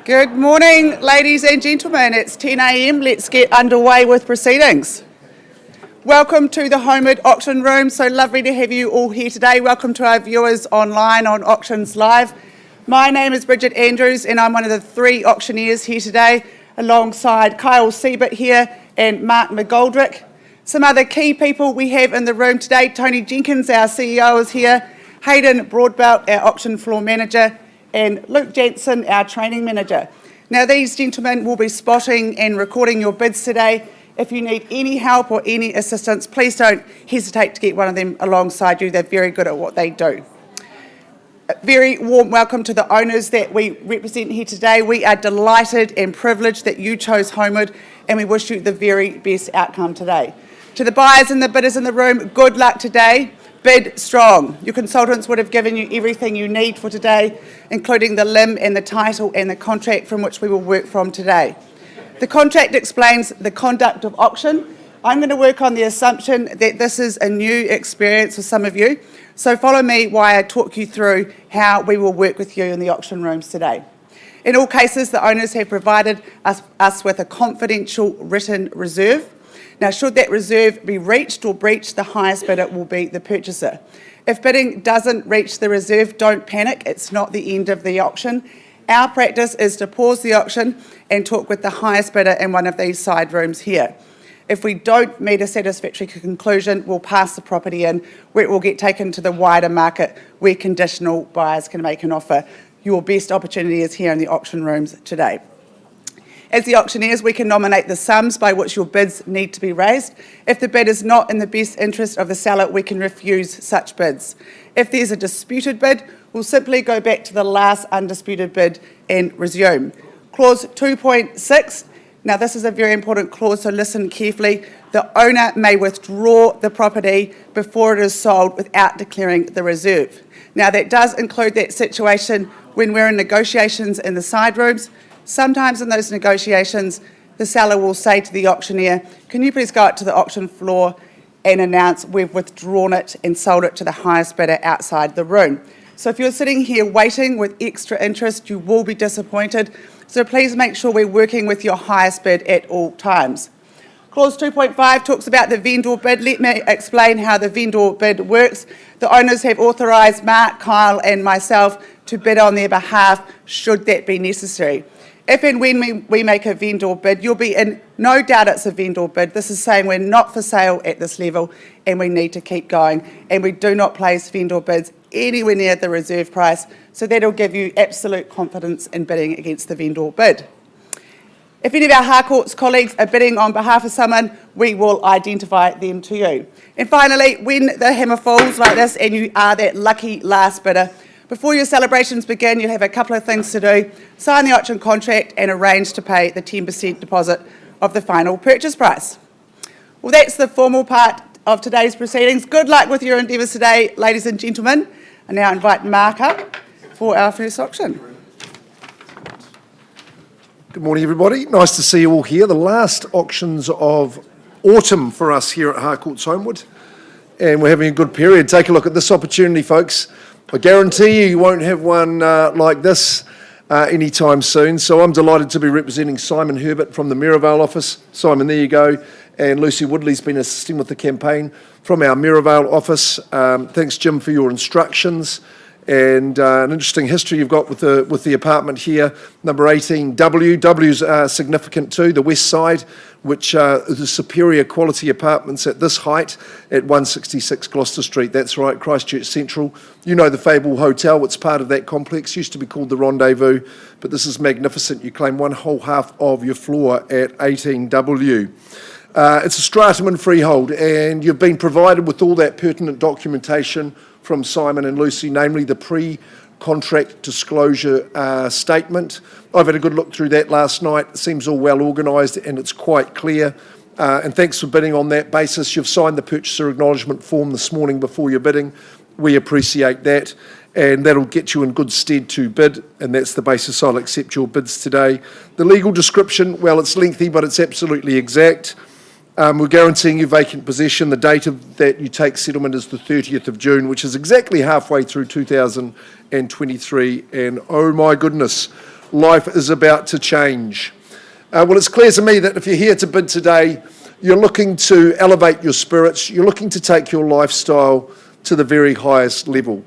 Good morning, ladies and gentlemen. It's 10 a.m. Let's get underway with proceedings. Welcome to the Holmwood Auction Room. So lovely to have you all here today. Welcome to our viewers online on Auctions Live. My name is Bridget Andrews and I'm one of the three auctioneers here today, alongside Kyle Siebert here and Mark McGoldrick. Some other key people we have in the room today: Tony Jenkins, our CEO, is here, Hayden Broadbelt, our auction floor manager, and Luke Jansen, our training manager. Now, these gentlemen will be spotting and recording your bids today. If you need any help or any assistance, please don't hesitate to get one of them alongside you. They're very good at what they do. A very warm welcome to the owners that we represent here today. We are delighted and privileged that you chose Holmwood, and we wish you the very best outcome today. To the buyers and the bidders in the room, good luck today. Bid strong. Your consultants would have given you everything you need for today, including the limb and the title and the contract from which we will work from today. The contract explains the conduct of auction. I'm going to work on the assumption that this is a new experience for some of you, so follow me while I talk you through how we will work with you in the auction rooms today. In all cases, the owners have provided us with a confidential written reserve. Now, should that reserve be reached or breached, the highest bidder will be the purchaser. If bidding doesn't reach the reserve, don't panic. It's not the end of the auction. Our practice is to pause the auction and talk with the highest bidder in one of these side rooms here. If we don't meet a satisfactory conclusion, we'll pass the property in, where it will get taken to the wider market where conditional buyers can make an offer. Your best opportunity is here in the auction rooms today. As the auctioneers, we can nominate the sums by which your bids need to be raised. If the bid is not in the best interest of the seller, we can refuse such bids. If there's a disputed bid, we'll simply go back to the last undisputed bid and resume. Clause 2.6. Now, this is a very important clause, so listen carefully. The owner may withdraw the property before it is sold without declaring the reserve. Now, that does include that situation when we're in negotiations in the side rooms. Sometimes in those negotiations, the seller will say to the auctioneer, "Can you please go out to the auction floor and announce we've withdrawn it and sold it to the highest bidder outside the room?" So if you're sitting here waiting with extra interest, you will be disappointed. So please make sure we're working with your highest bid at all times. Clause 2.5 talks about the vendor bid. Let me explain how the vendor bid works. The owners have authorised Mark, Kyle and myself to bid on their behalf should that be necessary. If and when we make a vendor bid, you'll be in no doubt it's a vendor bid. This is saying we're not for sale at this level and we need to keep going. And we do not place vendor bids anywhere near the reserve price, so that'll give you absolute confidence in bidding against the vendor bid. If any of our Harcourts colleagues are bidding on behalf of someone, we will identify them to you. And finally, when the hammer falls like this and you are that lucky last bidder, before your celebrations begin, you'll have a couple of things to do: sign the auction contract and arrange to pay the 10% deposit of the final purchase price. Well, that's the formal part of today's proceedings. Good luck with your endeavours today, ladies and gentlemen. I now invite Mark up for our first auction. Good morning, everybody. Nice to see you all here. The last auctions of autumn for us here at Harcourts Holmwood, and we're having a good period. Take a look at this opportunity, folks. I guarantee you won't have one like this anytime soon. So I'm delighted to be representing Simon Herbert from the Merivale office. Simon, there you go. And Lucy Woodley's been assisting with the campaign from our Merivale office. Thanks, Jim, for your instructions. And an interesting history you've got with the apartment here, number 18W. W's significant too, the west side, which is the superior quality apartments at this height at 166 Gloucester Street. That's right, Christchurch Central. You know the Fable Hotel, it's part of that complex, used to be called the Rendezvous, but this is magnificent. You claim one whole half of your floor at 18W. It's a stratum and freehold, and you've been provided with all that pertinent documentation from Simon and Lucy, namely the pre-contract disclosure statement. I've had a good look through that last night. It seems all well organised and it's quite clear. And thanks for bidding on that basis. You've signed the purchaser acknowledgement form this morning before your bidding. We appreciate that, and that'll get you in good stead to bid, and that's the basis I'll accept your bids today. The legal description, well, it's lengthy, but it's absolutely exact. We're guaranteeing you vacant possession. The date of that you take settlement is the 30th of June, which is exactly halfway through 2023. And oh my goodness, life is about to change. Well, it's clear to me that if you're here to bid today, you're looking to elevate your spirits, you're looking to take your lifestyle to the very highest level.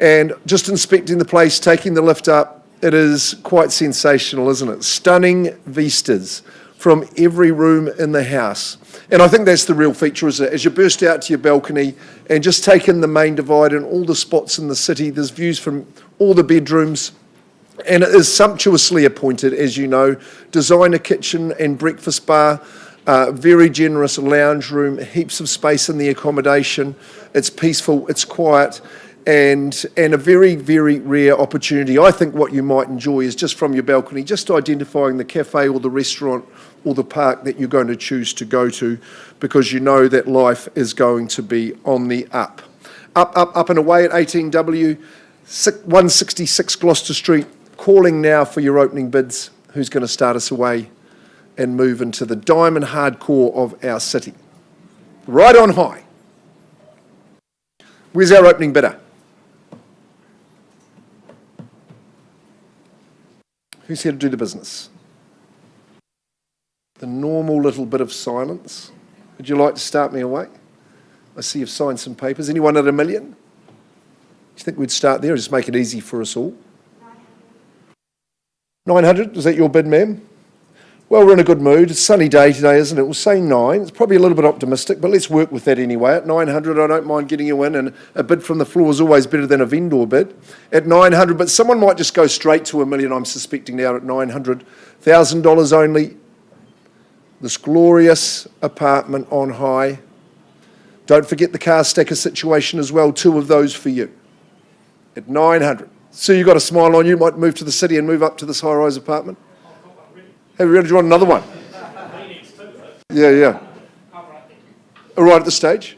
And just inspecting the place, taking the lift up, it is quite sensational, isn't it? Stunning vistas from every room in the house. And I think that's the real feature, is it? As you burst out to your balcony and just take in the main divide and all the spots in the city, there's views from all the bedrooms, and it is sumptuously appointed, as you know. Designer kitchen and breakfast bar, very generous lounge room, heaps of space in the accommodation. It's peaceful, it's quiet, and a very, very rare opportunity. I think what you might enjoy is just from your balcony, just identifying the cafe or the restaurant or the park that you're going to choose to go to, because you know that life is going to be on the up. Up and away at 18W, 166 Gloucester Street. Calling now for your opening bids. Who's going to start us away and move into the diamond hardcore of our city? Right on high. Where's our opening bidder? Who's here to do the business? The normal little bit of silence. Would you like to start me away? I see you've signed some papers. Anyone at $1 million? Do you think we'd start there or just make it easy for us all? 900, is that your bid, ma'am? Well, we're in a good mood. It's a sunny day today, isn't it? We'll say 9. It's probably a little bit optimistic, but let's work with that anyway. At 900, I don't mind getting you in, and a bid from the floor is always better than a vendor bid. At 900, but someone might just go straight to $1 million, I'm suspecting now, at $900,000 only. This glorious apartment on high. Don't forget the car stacker situation as well, 2 of those for you. At 900. So you've got a smile on you, might move to the city and move up to this high-rise apartment? Have you ready to want another one? Yeah. All right at the stage?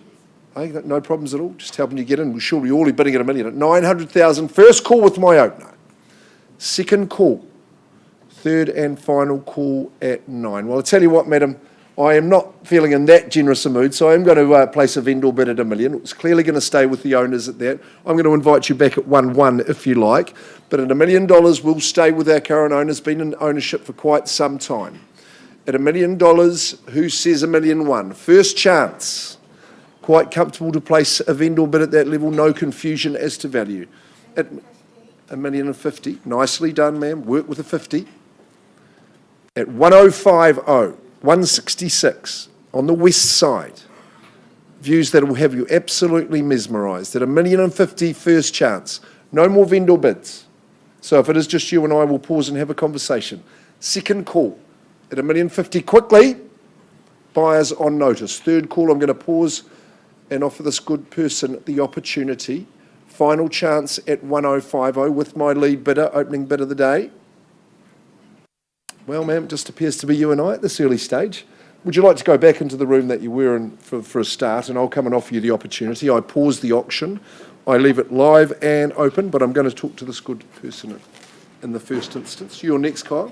I got no problems at all, just helping you get in. We're surely all bidding at $1 million. At 900,000, first call with my opener. Second call. Third and final call at 9. Well, I'll tell you what, madam, I am not feeling in that generous a mood, so I am going to place a vendor bid at $1 million. It's clearly going to stay with the owners at that. I'm going to invite you back at 1-1 if you like, but at $1 million we'll stay with our current owners, been in ownership for quite some time. At $1 million, who says $1 million one? First chance. Quite comfortable to place a vendor bid at that level, no confusion as to value. At $1,050,000, nicely done, ma'am. Work with a 50. At 1,050. 166 on the west side. Views that will have you absolutely mesmerised. At $1,050,000 first chance. No more vendor bids. So if it is just you and I, we'll pause and have a conversation. Second call at $1,050,000 quickly. Buyers on notice. Third call, I'm going to pause and offer this good person the opportunity. Final chance at 1,050 with my lead bidder, opening bid of the day. Well, ma'am, it just appears to be you and I at this early stage. Would you like to go back into the room that you were in for a start, and I'll come and offer you the opportunity. I pause the auction. I leave it live and open, but I'm going to talk to this good person in the first instance. You're next, Kyle.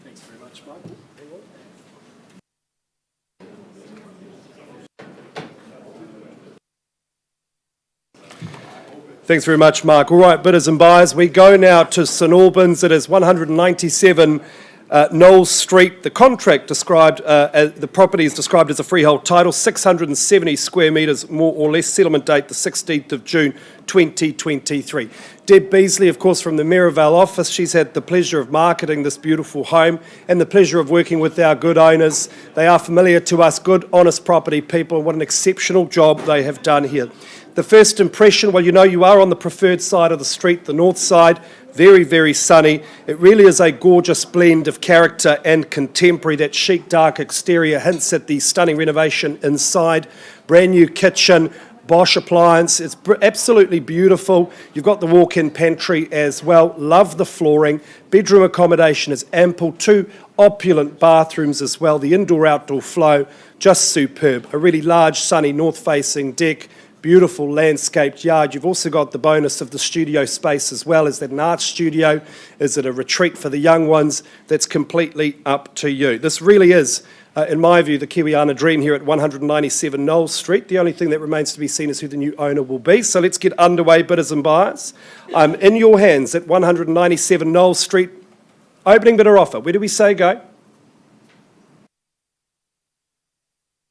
Thanks very much, Mark. Thanks very much, Mark. All right, bidders and buyers, we go now to St Albans. It is 197 Knowles Street. The contract described, the property is described as a freehold title, 670 square metres, more or less. Settlement date, the 16th of June, 2023. Deb Beasley, of course, from the Maryvale office. She's had the pleasure of marketing this beautiful home and the pleasure of working with our good owners. They are familiar to us, good, honest property people, and what an exceptional job they have done here. The first impression, well, you know you are on the preferred side of the street, the north side, very, very sunny. It really is a gorgeous blend of character and contemporary. That chic, dark exterior hints at the stunning renovation inside. Brand new kitchen, Bosch appliance. It's absolutely beautiful. You've got the walk-in pantry as well. Love the flooring. Bedroom accommodation is ample. 2 opulent bathrooms as well. The indoor-outdoor flow, just superb. A really large, sunny, north-facing deck. Beautiful landscaped yard. You've also got the bonus of the studio space as well. Is that an art studio? Is it a retreat for the young ones? That's completely up to you. This really is in my view, the Kiwiana dream here at 197 Knowles Street. The only thing that remains to be seen is who the new owner will be. So let's get underway, bidders and buyers. I'm in your hands at 197 Knowles Street. Opening bidder offer. Where do we say go?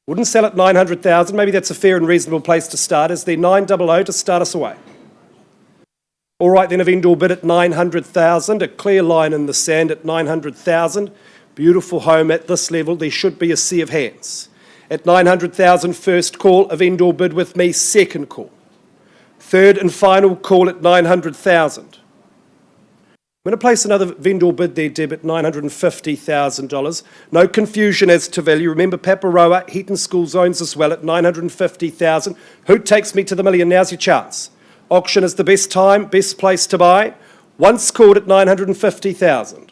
Wouldn't sell at 900,000. Maybe that's a fair and reasonable place to start. Is there 900 to start us away? All right, then, a vendor bid at 900,000. A clear line in the sand at 900,000. Beautiful home at this level. There should be a sea of hands. At 900,000, first call. A vendor bid with me, second call. Third and final call at 900,000. I'm going to place another vendor bid there, Deb, at $950,000. No confusion as to value. Remember, Paparoa, Heaton School Zones as well at 950,000. Who takes me to the million? Now's your chance. Auction is the best time, best place to buy. Once called at 950,000.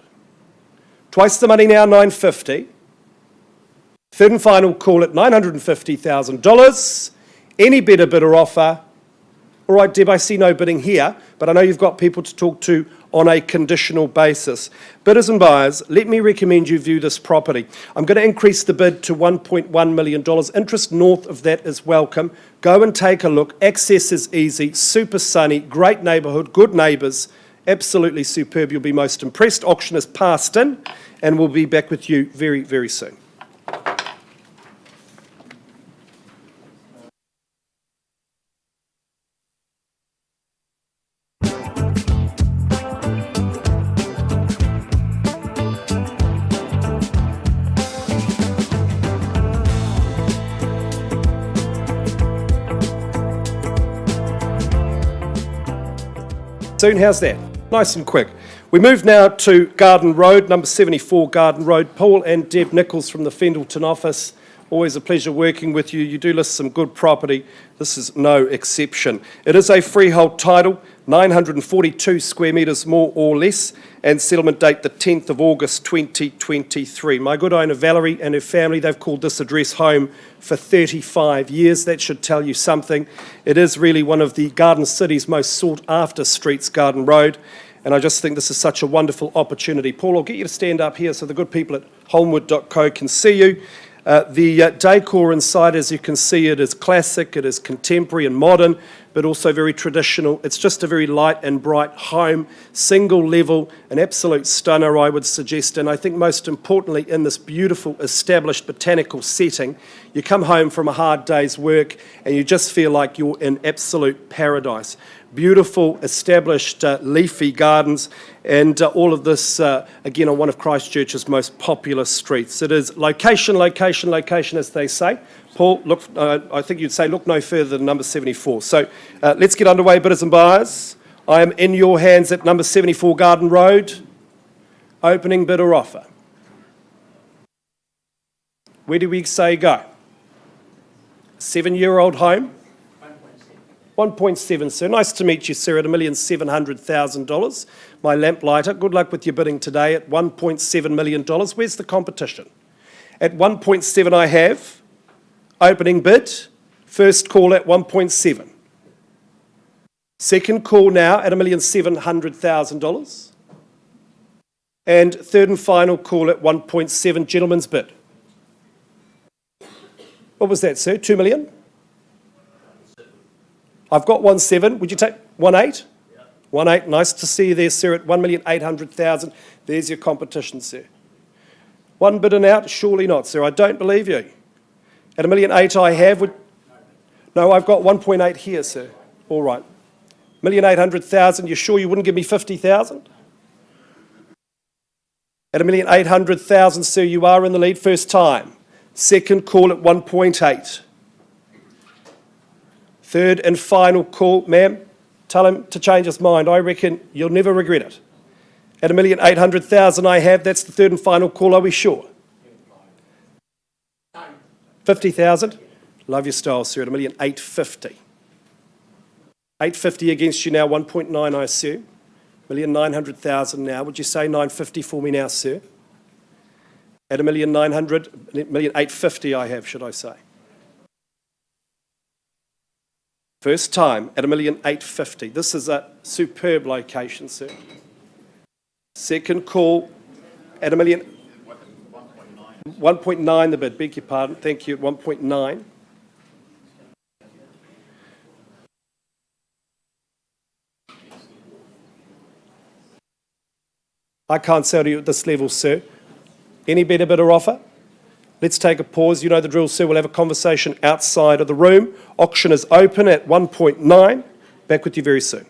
Twice the money now, 950. Third and final call at $950,000. Any better bidder offer? All right, Deb, I see no bidding here, but I know you've got people to talk to on a conditional basis. Bidders and buyers, let me recommend you view this property. I'm going to increase the bid to $1.1 million. Interest north of that is welcome. Go and take a look. Access is easy, super sunny, great neighbourhood, good neighbours, absolutely superb. You'll be most impressed. Auction is passed in, and we'll be back with you very, very soon. Soon, how's that? Nice and quick. We move now to Garden Road, number 74 Garden Road. Paul and Deb Nichols from the Fendalton office. Always a pleasure working with you. You do list some good property. This is no exception. It is a freehold title, 942 square metres more or less, and settlement date the 10th of August 2023. My good owner Valerie and her family, they've called this address home for 35 years. That should tell you something. It is really one of the Garden City's most sought after streets, Garden Road. And I just think this is such a wonderful opportunity. Paul, I'll get you to stand up here so the good people at holmwood.co can see you. The decor inside, as you can see, it is classic, it is contemporary and modern, but also very traditional. It's just a very light and bright home, single level, an absolute stunner, I would suggest. And I think most importantly, in this beautiful established botanical setting, you come home from a hard day's work and you just feel like you're in absolute paradise. Beautiful, established leafy gardens, and all of this, again, on one of Christchurch's most popular streets. It is location, location, location, as they say. Paul, look, I think you'd say look no further than number 74. So let's get underway, bidders and buyers. I am in your hands at number 74 Garden Road. Opening bidder offer. Where do we say go? 7-year-old home? 1.7, sir. Nice to meet you, sir, at $1,700,000. My lamplighter, good luck with your bidding today at $1.7 million. Where's the competition? At 1.7 I have. Opening bid. First call at 1.7. Second call now at $1,700,000. And third and final call at 1.7, gentleman's bid. What was that, sir? 2 million? I've got 1.7. Would you take 1.8? Yeah. 1.8. Nice to see you there, sir, at 1,800,000. There's your competition, sir. One bid and out? Surely not, sir. I don't believe you. At 1.8 I have. No, I've got 1.8 here, sir. All right. 1,800,000. You sure you wouldn't give me 50,000? At 1,800,000, sir, you are in the lead first time. Second call at 1.8. Third and final call, ma'am. Tell him to change his mind. I reckon you'll never regret it. At 1,800,000 I have. That's the third and final call. Are we sure? 50,000? Love your style, sir. At 1,850,000. 850 against you now. 1.9, I assume. 1,900,000 now. Would you say 950 for me now, sir? At 1,850,000 I have, should I say. First time at 1,850,000. This is a superb location, sir. Second call at 1 million. 1.9 the bid, beg your pardon, thank you, 1.9. I can't sell to you at this level, sir. Any better bidder offer? Let's take a pause. You know the drill, sir. We'll have a conversation outside of the room. Auction is open at 1.9. Back with you very soon.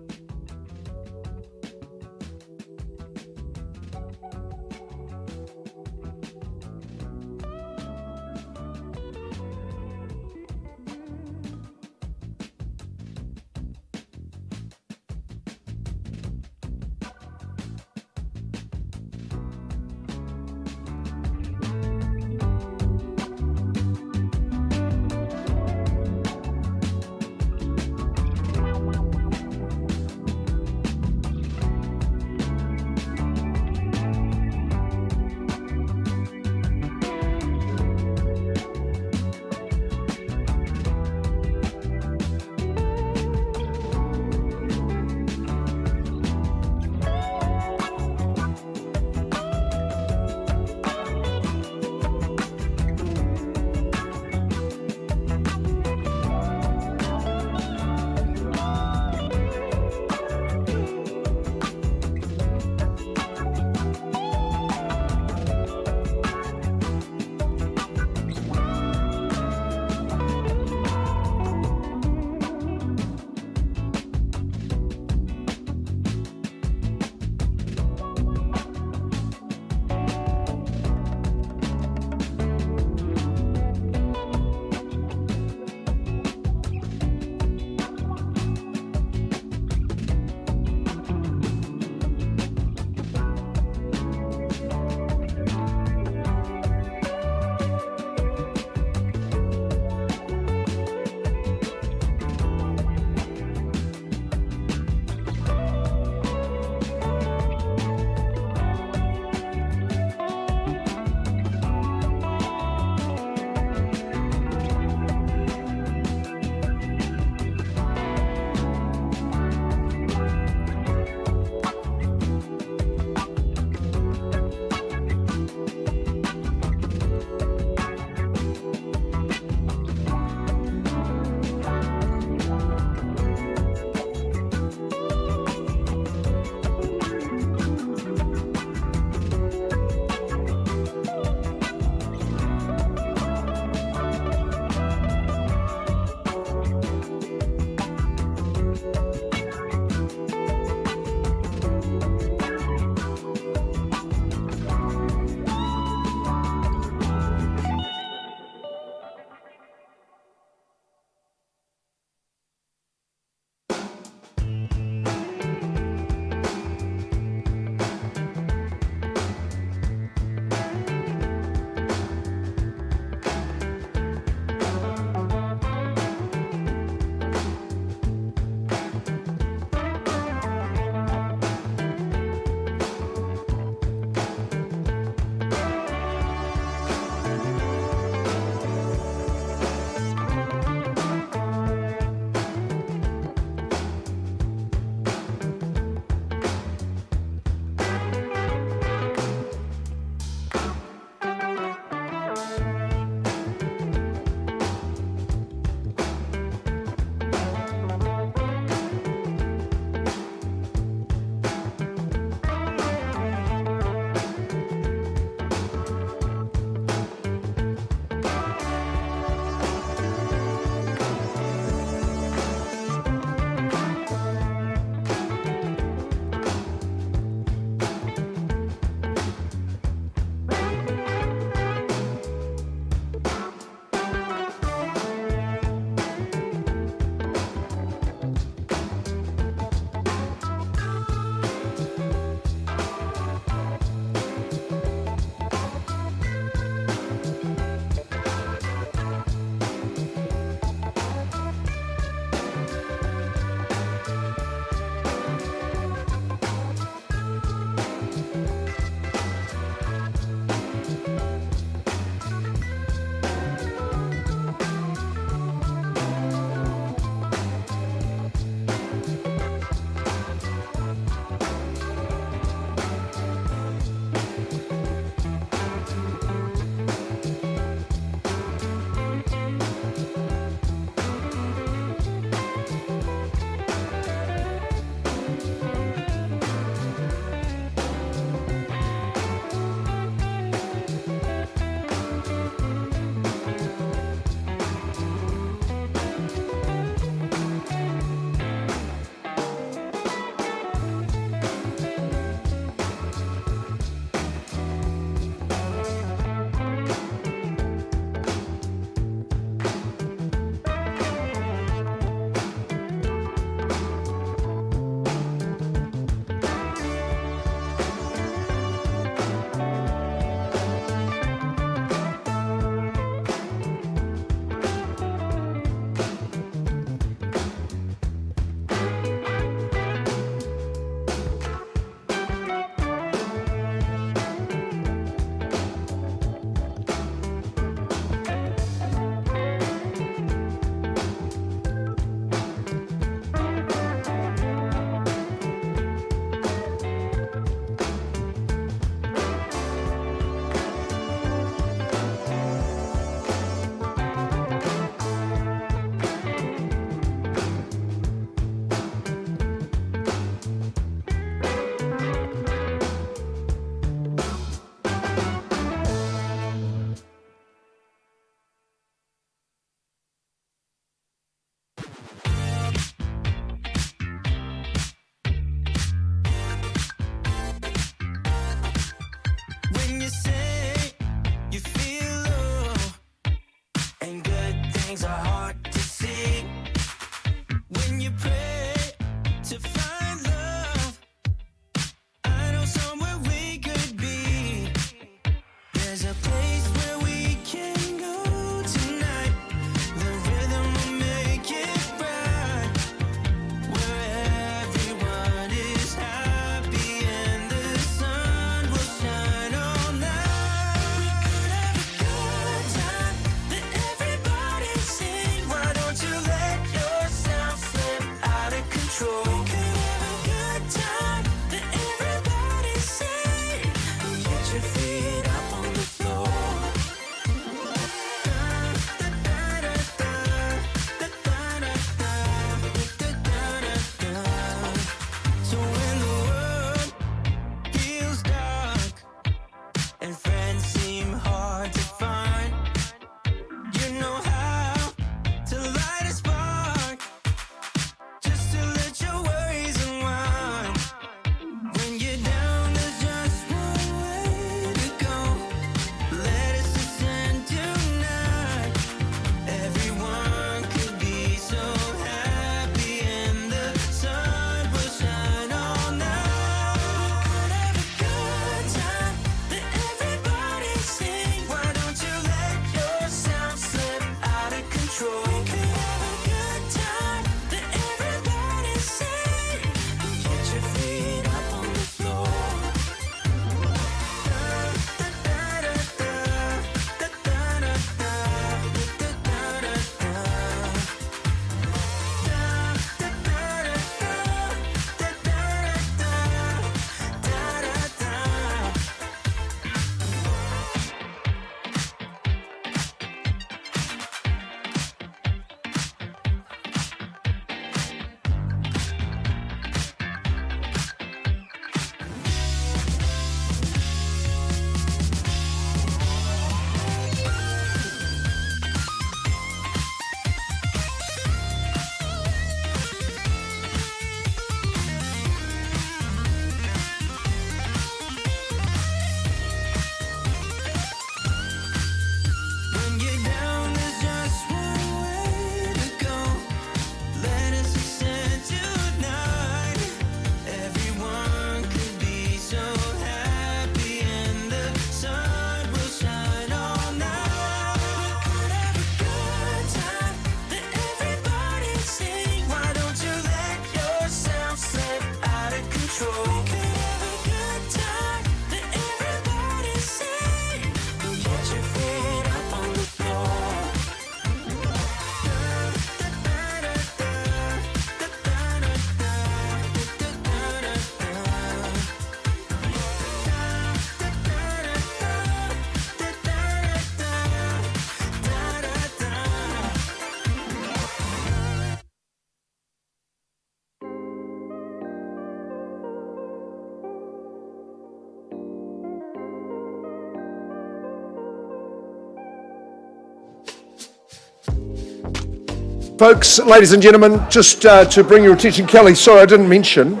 Folks, ladies and gentlemen, just to bring your attention, Kelly, sorry I didn't mention,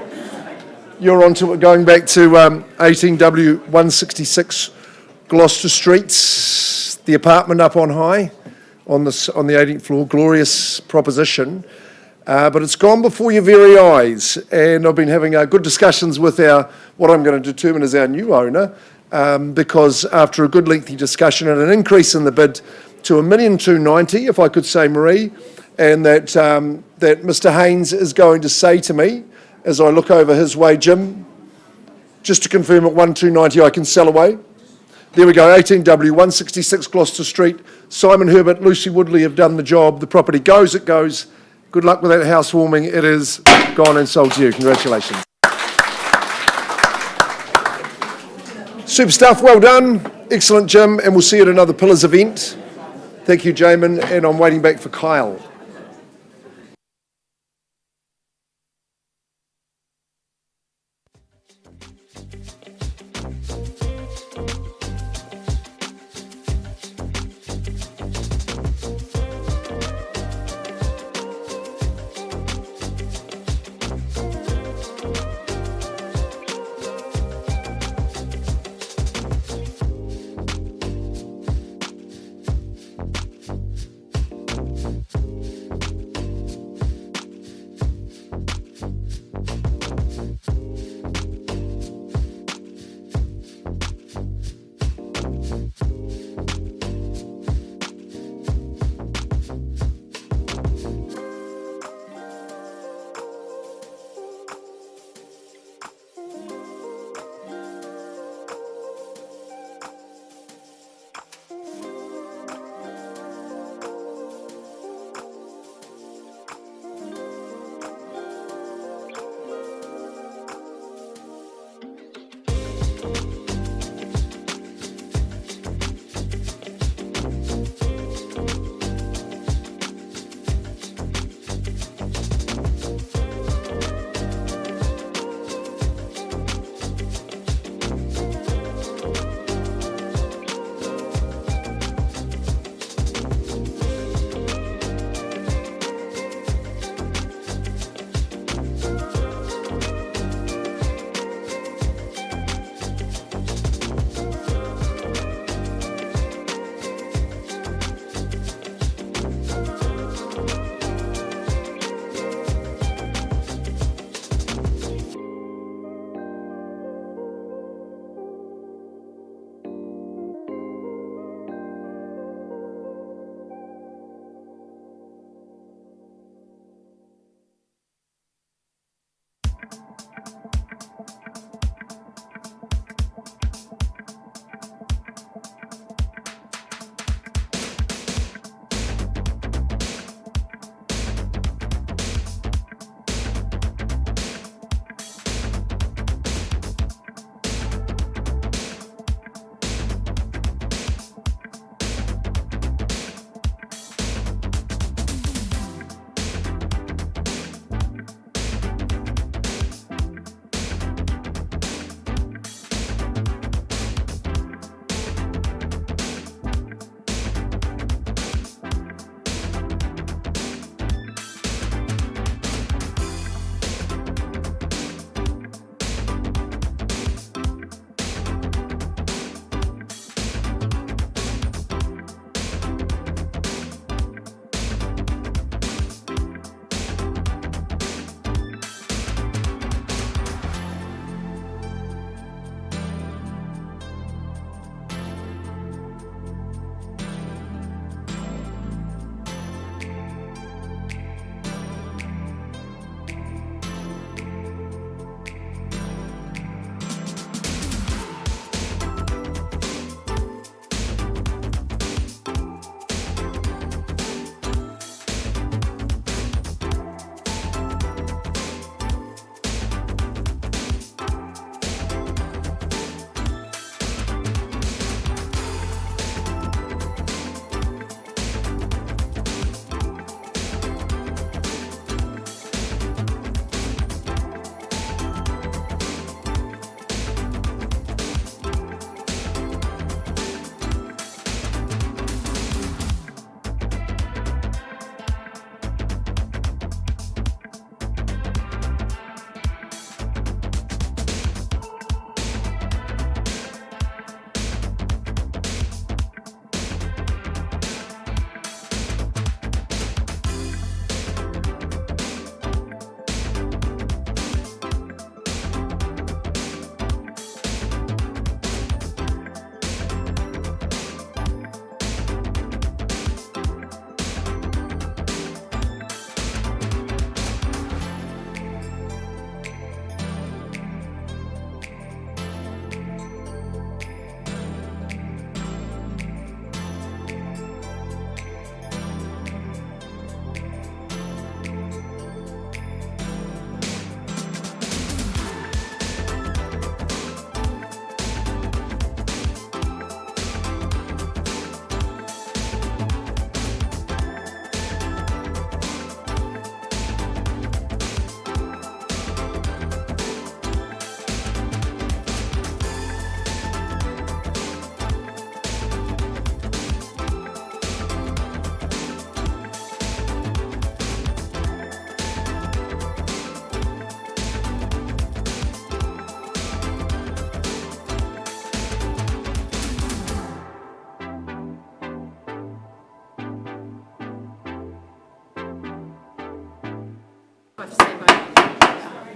you're on to it going back to 18W 166 Gloucester Street, the apartment up on high on the 18th floor, glorious proposition. But it's gone before your very eyes, and I've been having good discussions with what I'm going to determine as our new owner, because after a good lengthy discussion and an increase in the bid to $1,290,000, if I could say, Marie, and that Mr. Haynes is going to say to me, as I look over his way, Jim, just to confirm at 1,290 I can sell away. There we go, 18W 166 Gloucester Street. Simon Herbert, Lucy Woodley have done the job. The property goes, it goes. Good luck with that housewarming. It is gone and sold to you. Congratulations. Super stuff, well done. Excellent, Jim, and we'll see you at another Pillars event. Thank you, Jamin, and I'm waiting back for Kyle.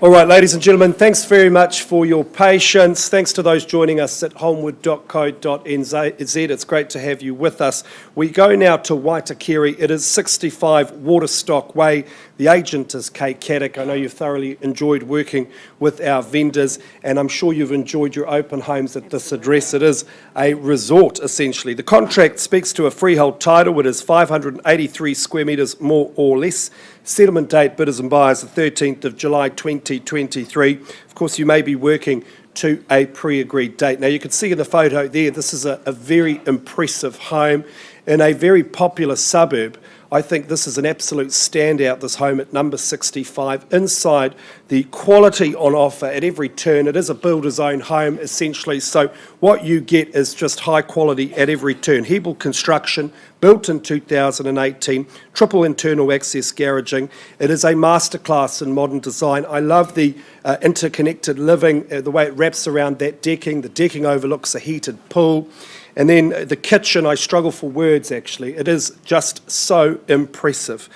All right, ladies and gentlemen, thanks very much for your patience. Thanks to those joining us at holmwood.co.nz. It's great to have you with us. We go now to Waitakere. It is 65 Waterstock Way. The agent is Kay Caddick. I know you've thoroughly enjoyed working with our vendors, and I'm sure you've enjoyed your open homes at this address. It is a resort, essentially. The contract speaks to a freehold title. It is 583 square metres, more or less. Settlement date, bidders and buyers, the 13th of July 2023. Of course, you may be working to a pre-agreed date. Now, you can see in the photo there, this is a very impressive home in a very popular suburb. I think this is an absolute standout, this home at number 65. Inside, the quality on offer at every turn. It is a builder's own home, essentially, so what you get is just high quality at every turn. Hebel construction, built in 2018, triple internal access garaging. It is a masterclass in modern design. I love the interconnected living, the way it wraps around that decking. The decking overlooks a heated pool. And then the kitchen, I struggle for words actually. It is just so impressive.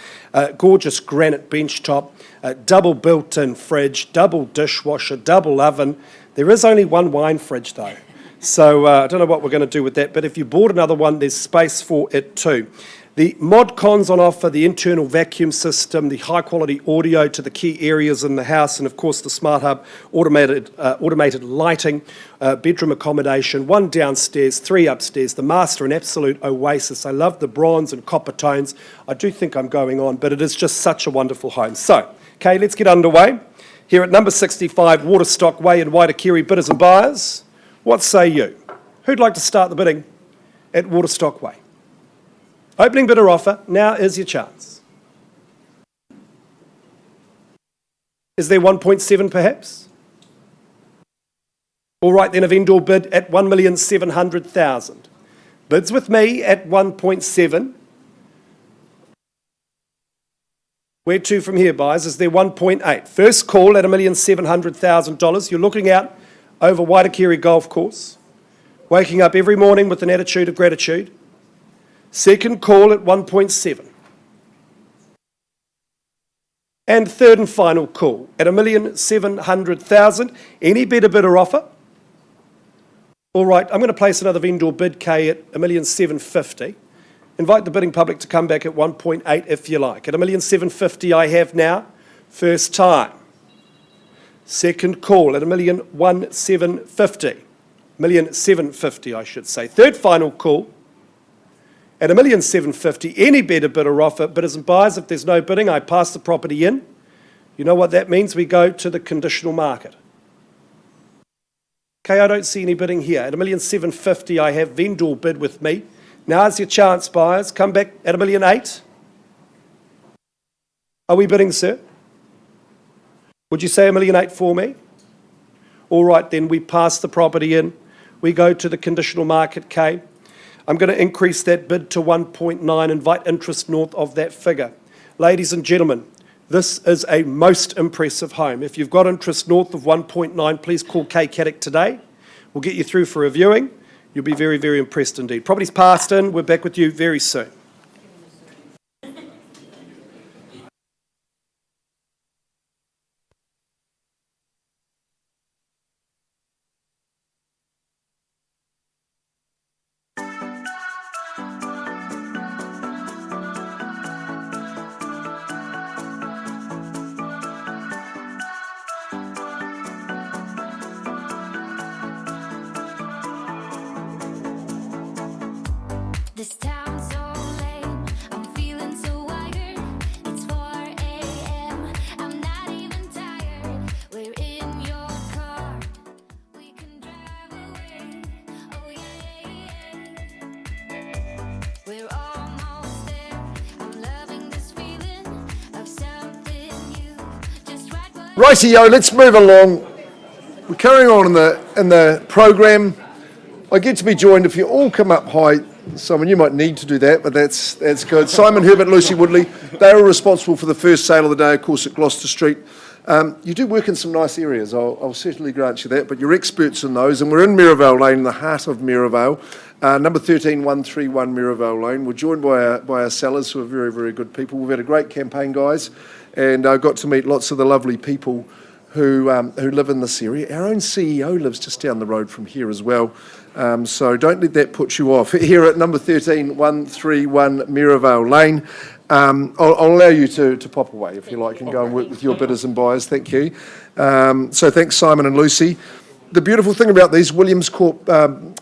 Gorgeous granite bench top, double built-in fridge, double dishwasher, double oven. There is only one wine fridge though. So I don't know what we're going to do with that, but if you bought another one, there's space for it too. The mod cons on offer, the internal vacuum system, the high-quality audio to the key areas in the house, and of course the Smart Hub automated lighting, bedroom accommodation, one downstairs, three upstairs, the master, an absolute oasis. I love the bronze and copper tones. I do think I'm going on, but it is just such a wonderful home. So, okay, let's get underway. Here at number 65 Waterstock Way in Waitakere, bidders and buyers, what say you? Who'd like to start the bidding at Waterstock Way? Opening bidder offer, now is your chance. Is there 1.7 perhaps? All right then, a vendor bid at 1,700,000. Bids with me at 1.7. Where to from here, buyers? Is there 1.8? First call at $1,700,000. You're looking out over Waitakere Golf Course, waking up every morning with an attitude of gratitude. Second call at 1.7. And third and final call at $1,700,000. Any better bidder offer? All right, I'm going to place another vendor bid, K, at $1,750,000. Invite the bidding public to come back at 1.8 if you like. At $1,750,000 I have now. First time. Second call at $1,750,000. $1,750,000 I should say. Third final call at $1,750,000, any better bidder offer. Bidders and buyers, if there's no bidding, I pass the property in. You know what that means? We go to the conditional market. Okay, I don't see any bidding here. At $1,750,000, I have vendor bid with me. Now's your chance, buyers. Come back at $1,800,000. Are we bidding, sir? Would you say $1,800,000 for me? All right, then we pass the property in. We go to the conditional market, Kay. I'm going to increase that bid to 1.9, invite interest north of that figure. Ladies and gentlemen, this is a most impressive home. If you've got interest north of 1.9, please call Kay Caddick today. We'll get you through for a viewing. You'll be very, very impressed indeed. Property's passed in. We're back with you very soon. This town's so lame, I'm feeling so wired. It's 4 a.m., I'm not even tired. We're in your car, we can drive away. Oh yeah. We're almost there, I'm loving this feeling of something new. Just right what Rightio, let's move along. We're carrying on in the program. I get to be joined, if you all come up high, Simon, you might need to do that, but that's good. Simon Herbert, Lucy Woodley, they were responsible for the first sale of the day, of course, at Gloucester Street. You do work in some nice areas, I'll certainly grant you that, but you're experts in those, and we're in Merivale Lane, in the heart of Merivale, number 13131 Merivale Lane. We're joined by our sellers, who are very, very good people. We've had a great campaign, guys, and I got to meet lots of the lovely people who live in this area. Our own CEO lives just down the road from here as well, so don't let that put you off. Here at number 13131 Merivale Lane. I'll allow you to pop away if you like and go and work with your bidders and buyers. Thank you. So thanks, Simon and Lucy. The beautiful thing about these Williams Corp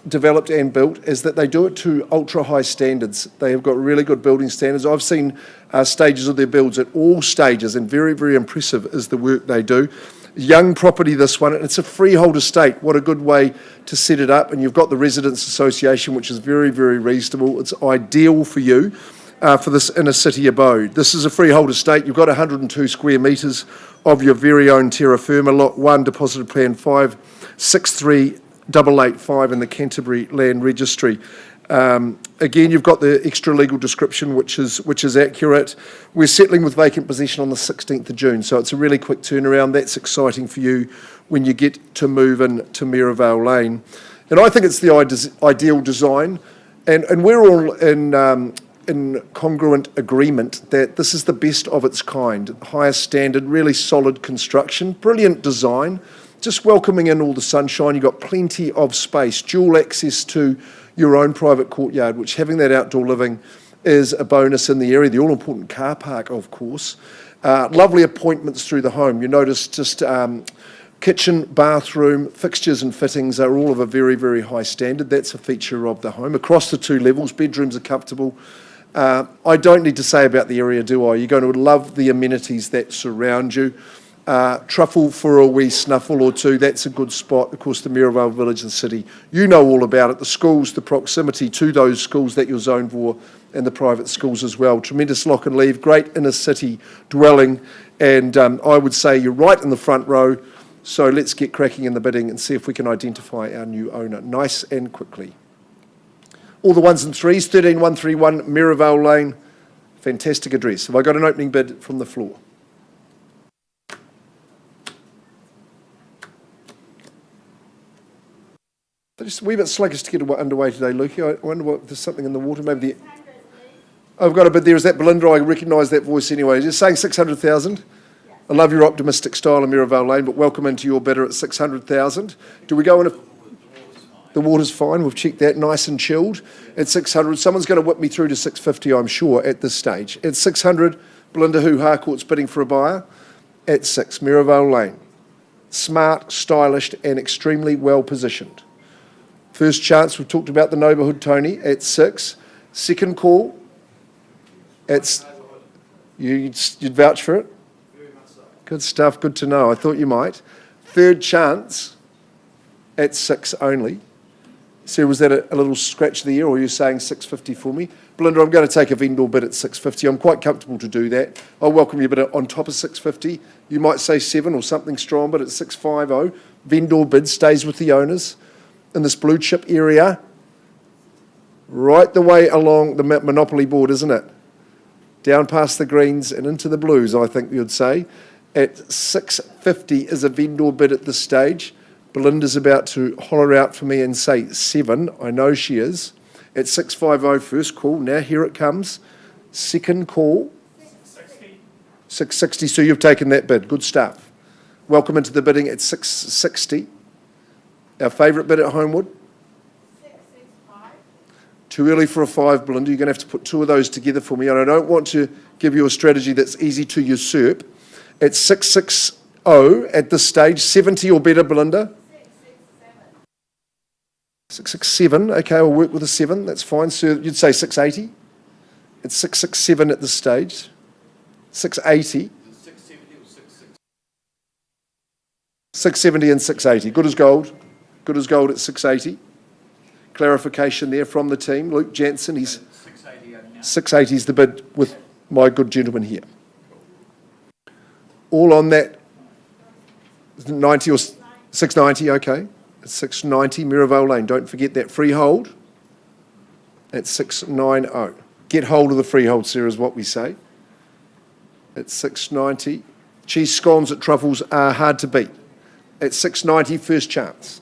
developed and built is that they do it to ultra high standards. They have got really good building standards. I've seen stages of their builds at all stages, and very, very impressive is the work they do. Young property, this one, and it's a freehold estate. What a good way to set it up. And you've got the Residents Association, which is very, very reasonable. It's ideal for you. For this inner city abode. This is a freehold estate. You've got 102 square metres of your very own terra firma. Lot 1, deposited plan 563885 in the Canterbury Land Registry. Again, you've got the extra legal description, which is accurate. We're settling with vacant possession on the 16th of June, so it's a really quick turnaround. That's exciting for you when you get to move in to Merivale Lane. And I think it's the ideal design, and we're all in congruent agreement that this is the best of its kind. Highest standard, really solid construction, brilliant design, just welcoming in all the sunshine. You've got plenty of space, dual access to your own private courtyard, which having that outdoor living is a bonus in the area. The all-important car park, of course. Lovely appointments through the home. You notice just kitchen, bathroom, fixtures and fittings are all of a very, very high standard. That's a feature of the home. Across the 2 levels, bedrooms are comfortable. I don't need to say about the area, do I? You're going to love the amenities that surround you. Truffle for a wee snuffle or two, that's a good spot. Of course, the Merivale Village and City, you know all about it. The schools, the proximity to those schools that you're zoned for, and the private schools as well. Tremendous lock and leave, great inner city dwelling, and I would say you're right in the front row. So let's get cracking in the bidding and see if we can identify our new owner nice and quickly. All the 1s and 3s, 13131 Merivale Lane. Fantastic address. Have I got an opening bid from the floor? They're just a wee bit sluggish to get underway today, Lukey. I wonder what, there's something in the water, maybe the... I've got a bid there. Is that Belinda? I recognise that voice anyway. You're saying 600,000? I love your optimistic style in Merivale Lane, but welcome into your bidder at 600,000. Do we go in a... The water's fine, we've checked that, nice and chilled. At 600, someone's going to whip me through to 650, I'm sure, at this stage. At 600, Belinda Harcourt's bidding for a buyer. At 6, Merivale Lane. Smart, stylish and extremely well positioned. First chance, we've talked about the neighbourhood, Tony, at 6. Second call, you'd vouch for it? Very much so. Good stuff, good to know, I thought you might. Third chance, at 6 only. So was that a little scratch of the ear, or are you saying 650 for me? Belinda, I'm going to take a vendor bid at 650. I'm quite comfortable to do that. I'll welcome you a bid on top of 650. You might say 7 or something strong, but at 650, vendor bid stays with the owners in this blue chip area, right the way along the Monopoly board, isn't it? Down past the greens and into the blues, I think you'd say. At 650 is a vendor bid at this stage. Belinda's about to holler out for me and say 7. I know she is. At 650, first call. Now here it comes. Second call. 660. 660, so you've taken that bid. Good stuff. Welcome into the bidding at 660. Our favourite bid at Holmwood? 665. Too early for a 5, Belinda. You're going to have to put 2 of those together for me. And I don't want to give you a strategy that's easy to usurp. At 660 at this stage. 70 or better, Belinda? 667, okay, I'll work with a 7, that's fine. So you'd say 680? It's 667 at this stage. 680. 670 or 660? 670 and 680, good as gold. Good as gold at 680. Clarification there from the team. Luke Jansen, he's 680 is the bid with my good gentleman here. All on that 90 or 690, okay. 690 Merivale Lane. Don't forget that freehold. At 690. Get hold of the freehold, sir, is what we say. At 690. Cheese scones at Truffles are hard to beat. At $6.90, first chance.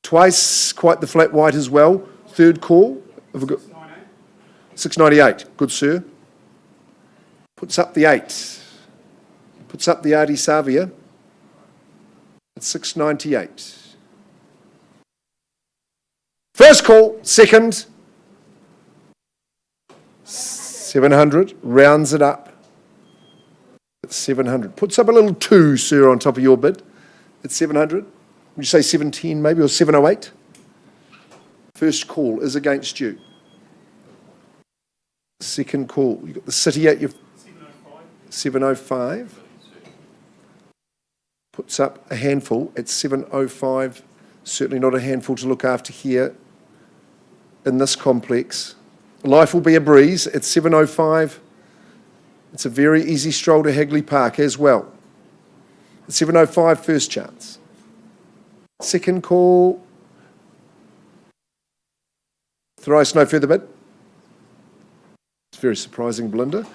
Twice, quite the flat white as well. Third call. $6.98. Good, sir. Puts up the 8. Puts up the Artie Savia at $6.98. First call, second. 700. Rounds it up. 700. Puts up a little 2, sir, on top of your bid. It's 700. Would you say 710 maybe, or 708? First call is against you. Second call. You've got the city at your 705. Puts up a handful at 705. Certainly not a handful to look after here in this complex. Life will be a breeze at 705. It's a very easy stroll to Hagley Park as well. 705, first chance. Second call. Thrice no further bid. It's very surprising, Belinda.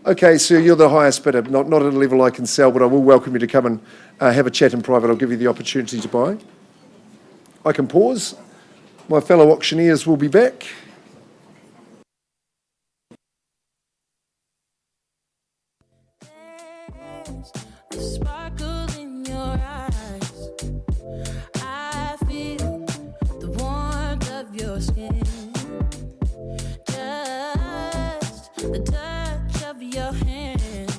Okay, sir, you're the highest bidder. Not at a level I can sell, but I will welcome you to come and have a chat in private. I'll give you the opportunity to buy. I can pause. My fellow auctioneers will be back. A sparkle in your eyes. I feel the warmth of your skin. Just the touch of your hand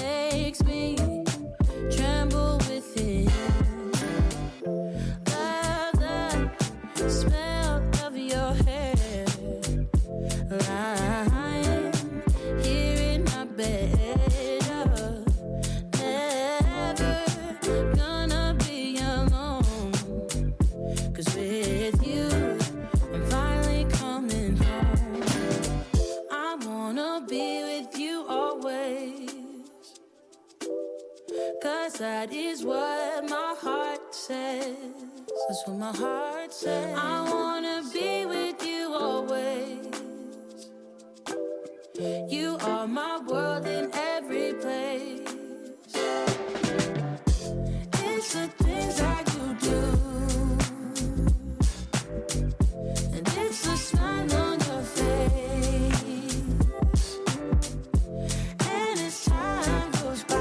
makes me tremble within. Love the smell of your hair, lying here in my bed. That is what my heart says. That's what my heart says. I wanna be with you always. You are my world in every place. It's the things that you do, and it's the smile on your face. And as time goes by,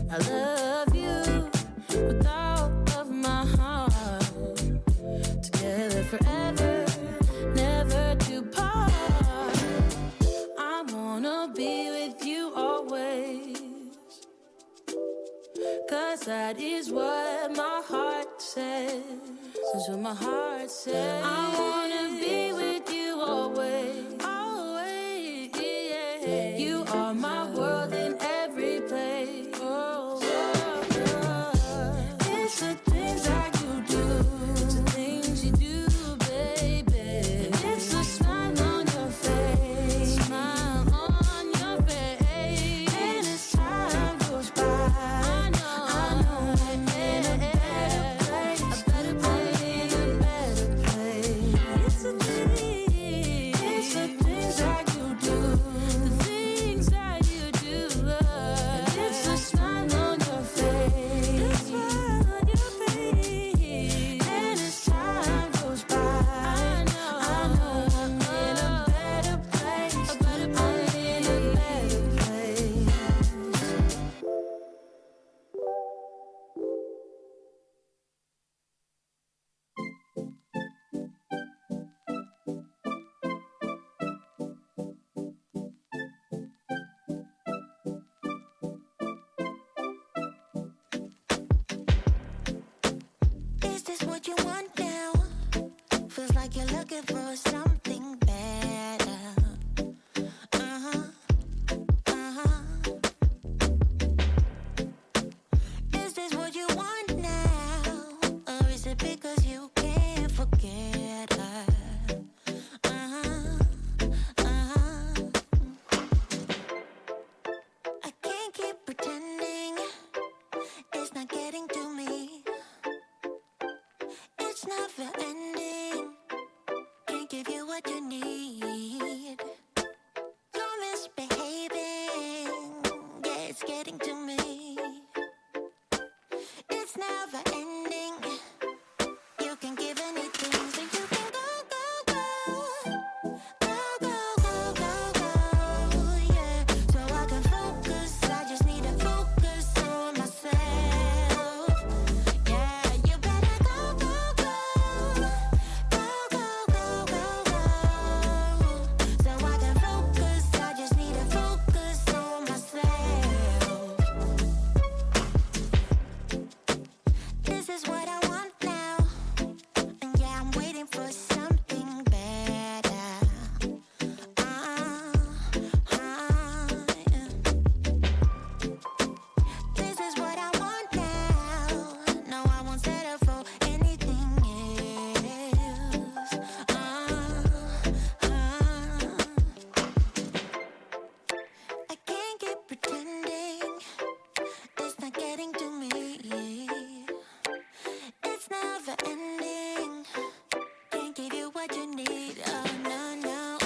I love you with all of my heart. Together forever, never to part. I wanna be with you always. 'Cause that is what my heart says. That's what my heart says. I wanna be with you always. Always, yeah. You are my world in every place. It's the things that you do. It's the things you do, baby. And it's the smile on your face. Smile on your face. And as time goes by, I know I'm in a better place. A better place. I'm in a better place. It's the things that you do. The things that you do. it's getting to me. It's never ending. You can give anything, so you can go, go, go. Go, go, go, go, go, yeah. So I can focus, I just need to focus on myself. Yeah, you better go, go, go. Go, go, go, go, go. So I can focus, I just need to focus on myself. This is what I want now. And yeah, I'm waiting for something better. Yeah. This is what I want now. No, I won't settle for anything else. I can't keep pretending. It's not getting to me. It's never ending. Can't give you what you need. Oh no, no.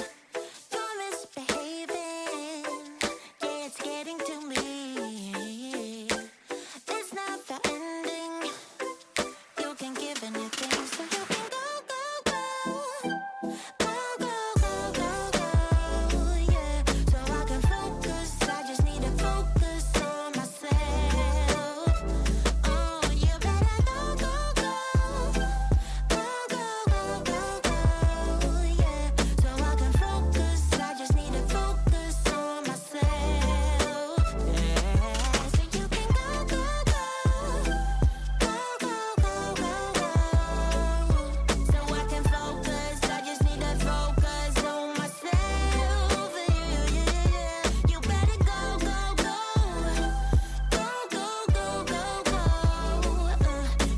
You're misbehaving. Yeah, it's getting to me. It's never ending. You can give anything, so you can go, go, go. Go, go, go, go, go. Yeah. So I can focus. I just need to focus on myself. Oh, you better go, go, go. Go, go, go, go, go. Yeah. So I can focus. I just need to focus on myself. Yeah. So you can go, go, go. Go, go, go, go, go. So I can focus. I just need to focus on myself. Yeah. You better go, go, go. Go, go, go, go, go.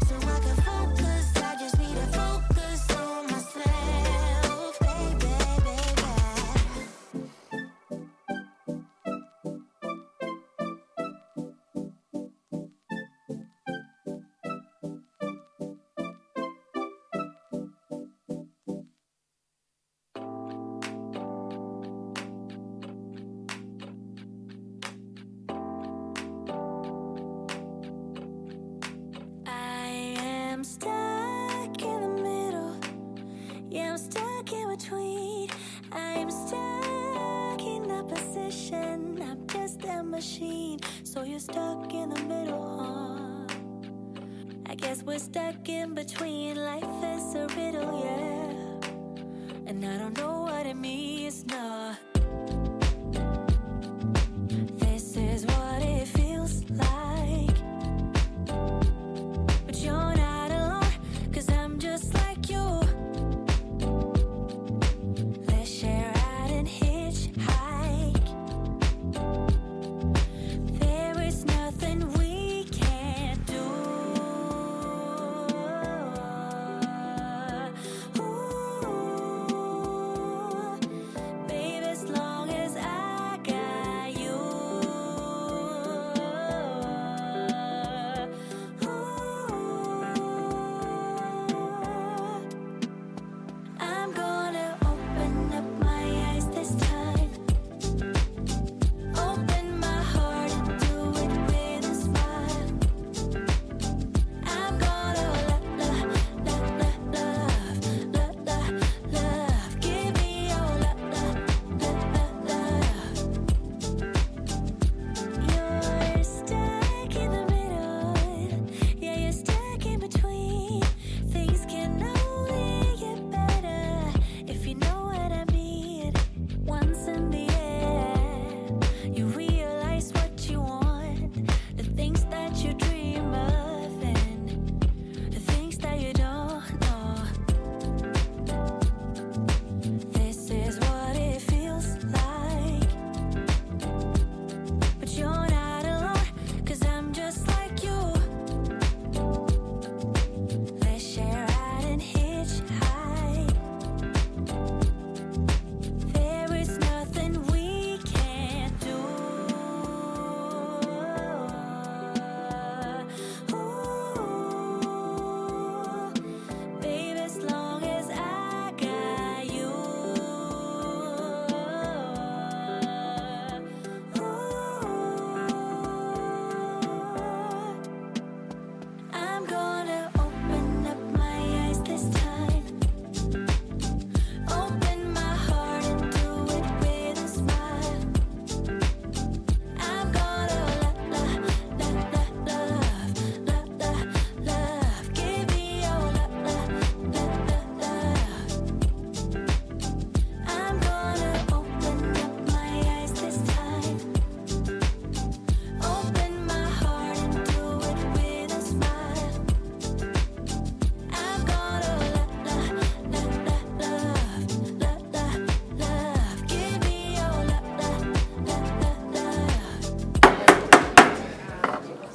So I can focus. I just need to focus on myself, baby, baby. I am stuck in the middle. Yeah, I'm stuck in between. I'm stuck in a position. I'm just a machine. So you're stuck in the middle, huh? I guess we're stuck in between. Life is a riddle, yeah. And I don't know what it means, no. This is what it feels like. But you're not alone, 'cause I'm just like you. Let's share a ride and hitchhike. There is nothing we can't do. Ooh.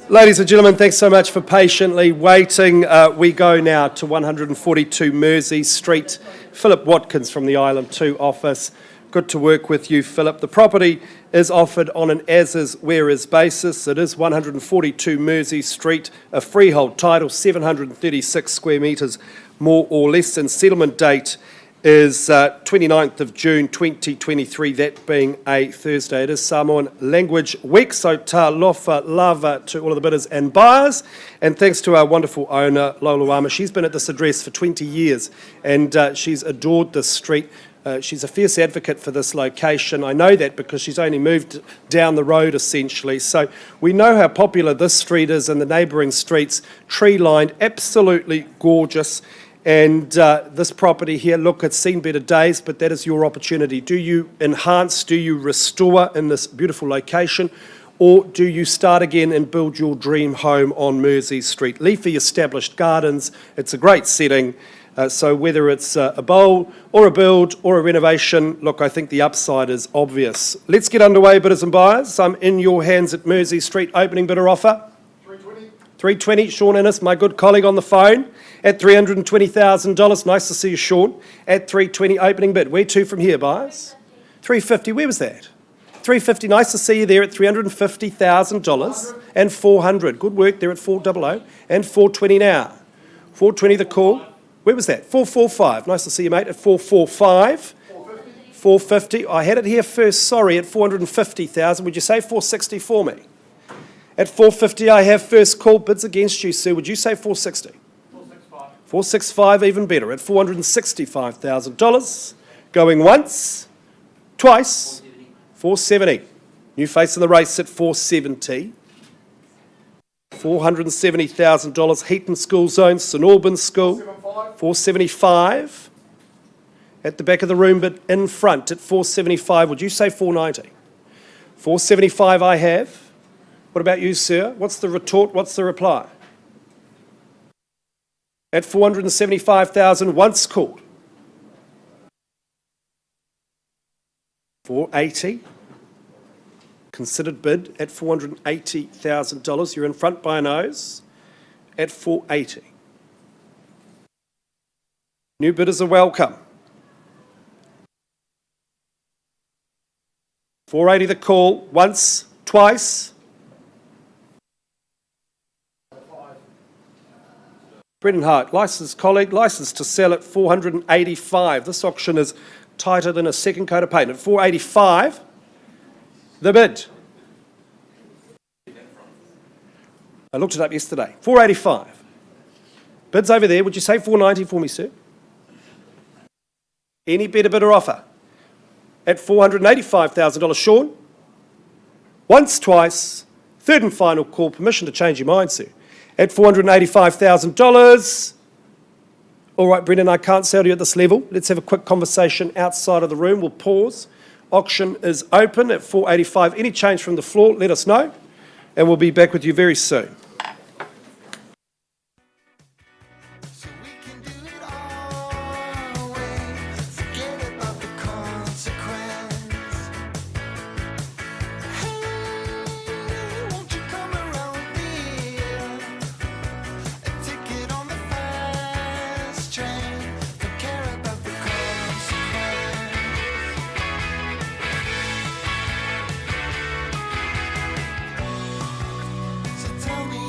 Ladies and gentlemen, thanks so much for patiently waiting. We go now to 142 Mersey Street. Philip Watkins from the Island 2 office. Good to work with you, Philip. The property is offered on an as-is, where-is basis. It is 142 Mersey Street, a freehold title, 736 square metres, more or less, and settlement date is 29th of June 2023, that being a Thursday. It is Samoan Language Week, so ta lofa lava to all of the bidders and buyers, and thanks to our wonderful owner, Loluama. She's been at this address for 20 years, and she's adored this street. She's a fierce advocate for this location. I know that because she's only moved down the road, essentially. So we know how popular this street is and the neighbouring streets, tree-lined, absolutely gorgeous. And this property here, look, it's seen better days, but that is your opportunity. Do you enhance, do you restore in this beautiful location, or do you start again and build your dream home on Mersey Street? Leafy established gardens, it's a great setting. So whether it's a bowl or a build or a renovation, look, I think the upside is obvious. Let's get underway, bidders and buyers. I'm in your hands at Mersey Street. Opening bidder offer? 320. 320. Sean Innes, my good colleague on the phone, at $320,000. Nice to see you, Sean. At 320, opening bid. Where to from here, buyers? 350. Where was that? 350. Nice to see you there at $350,000 and 400. Good work there at 400 and 420 now. 420 the call. Where was that? 445. Nice to see you, mate, at 445. 450. I had it here first, sorry, at 450,000. Would you say 460 for me? At 450, I have first call. Bids against you, sir. Would you say 460? 465. 465, even better, at $465,000. Going once, twice, 470. New face in the race at 470. $470,000, Heaton School Zone, St Albans School, 475. At the back of the room, but in front at 475. Would you say 490? 475 I have. What about you, sir? What's the retort? What's the reply? At 475,000, once called. 480. Considered bid at $480,000. You're in front by a nose at 480. New bidders are welcome. 480 the call, once, twice. Brendan Hart, licensed colleague, licensed to sell at 485. This auction is tighter than a second coat of paint. At 485, the bid. I looked it up yesterday. 485. Bids over there. Would you say 490 for me, sir? Any better bidder offer? At $485,000. Sean? Once, twice. Third and final call. Permission to change your mind, sir. At $485,000. All right, Brendan, I can't sell to you at this level. Let's have a quick conversation outside of the room. We'll pause. Auction is open at 485. Any change from the floor, let us know, and we'll be back with you very soon. So we can do it our way. Forget about the consequence. Hey, won't you come around with me? A ticket on the fast train. Don't care about the consequence. So tell me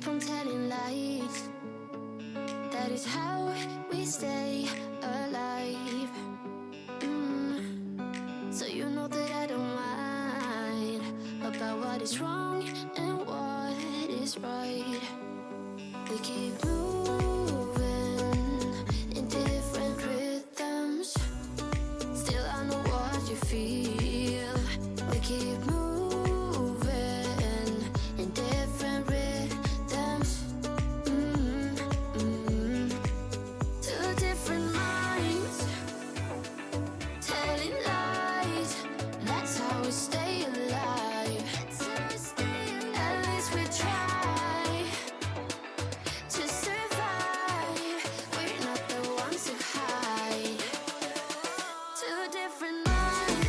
on telling lies. That is how we stay alive. So you know that I don't mind about what is wrong and what is right. We keep moving in different rhythms. Still I know what you feel. We keep moving in different rhythms. Two different minds telling lies. That's how we stay alive. At least we try to survive. We're not the ones who hide. Two different minds.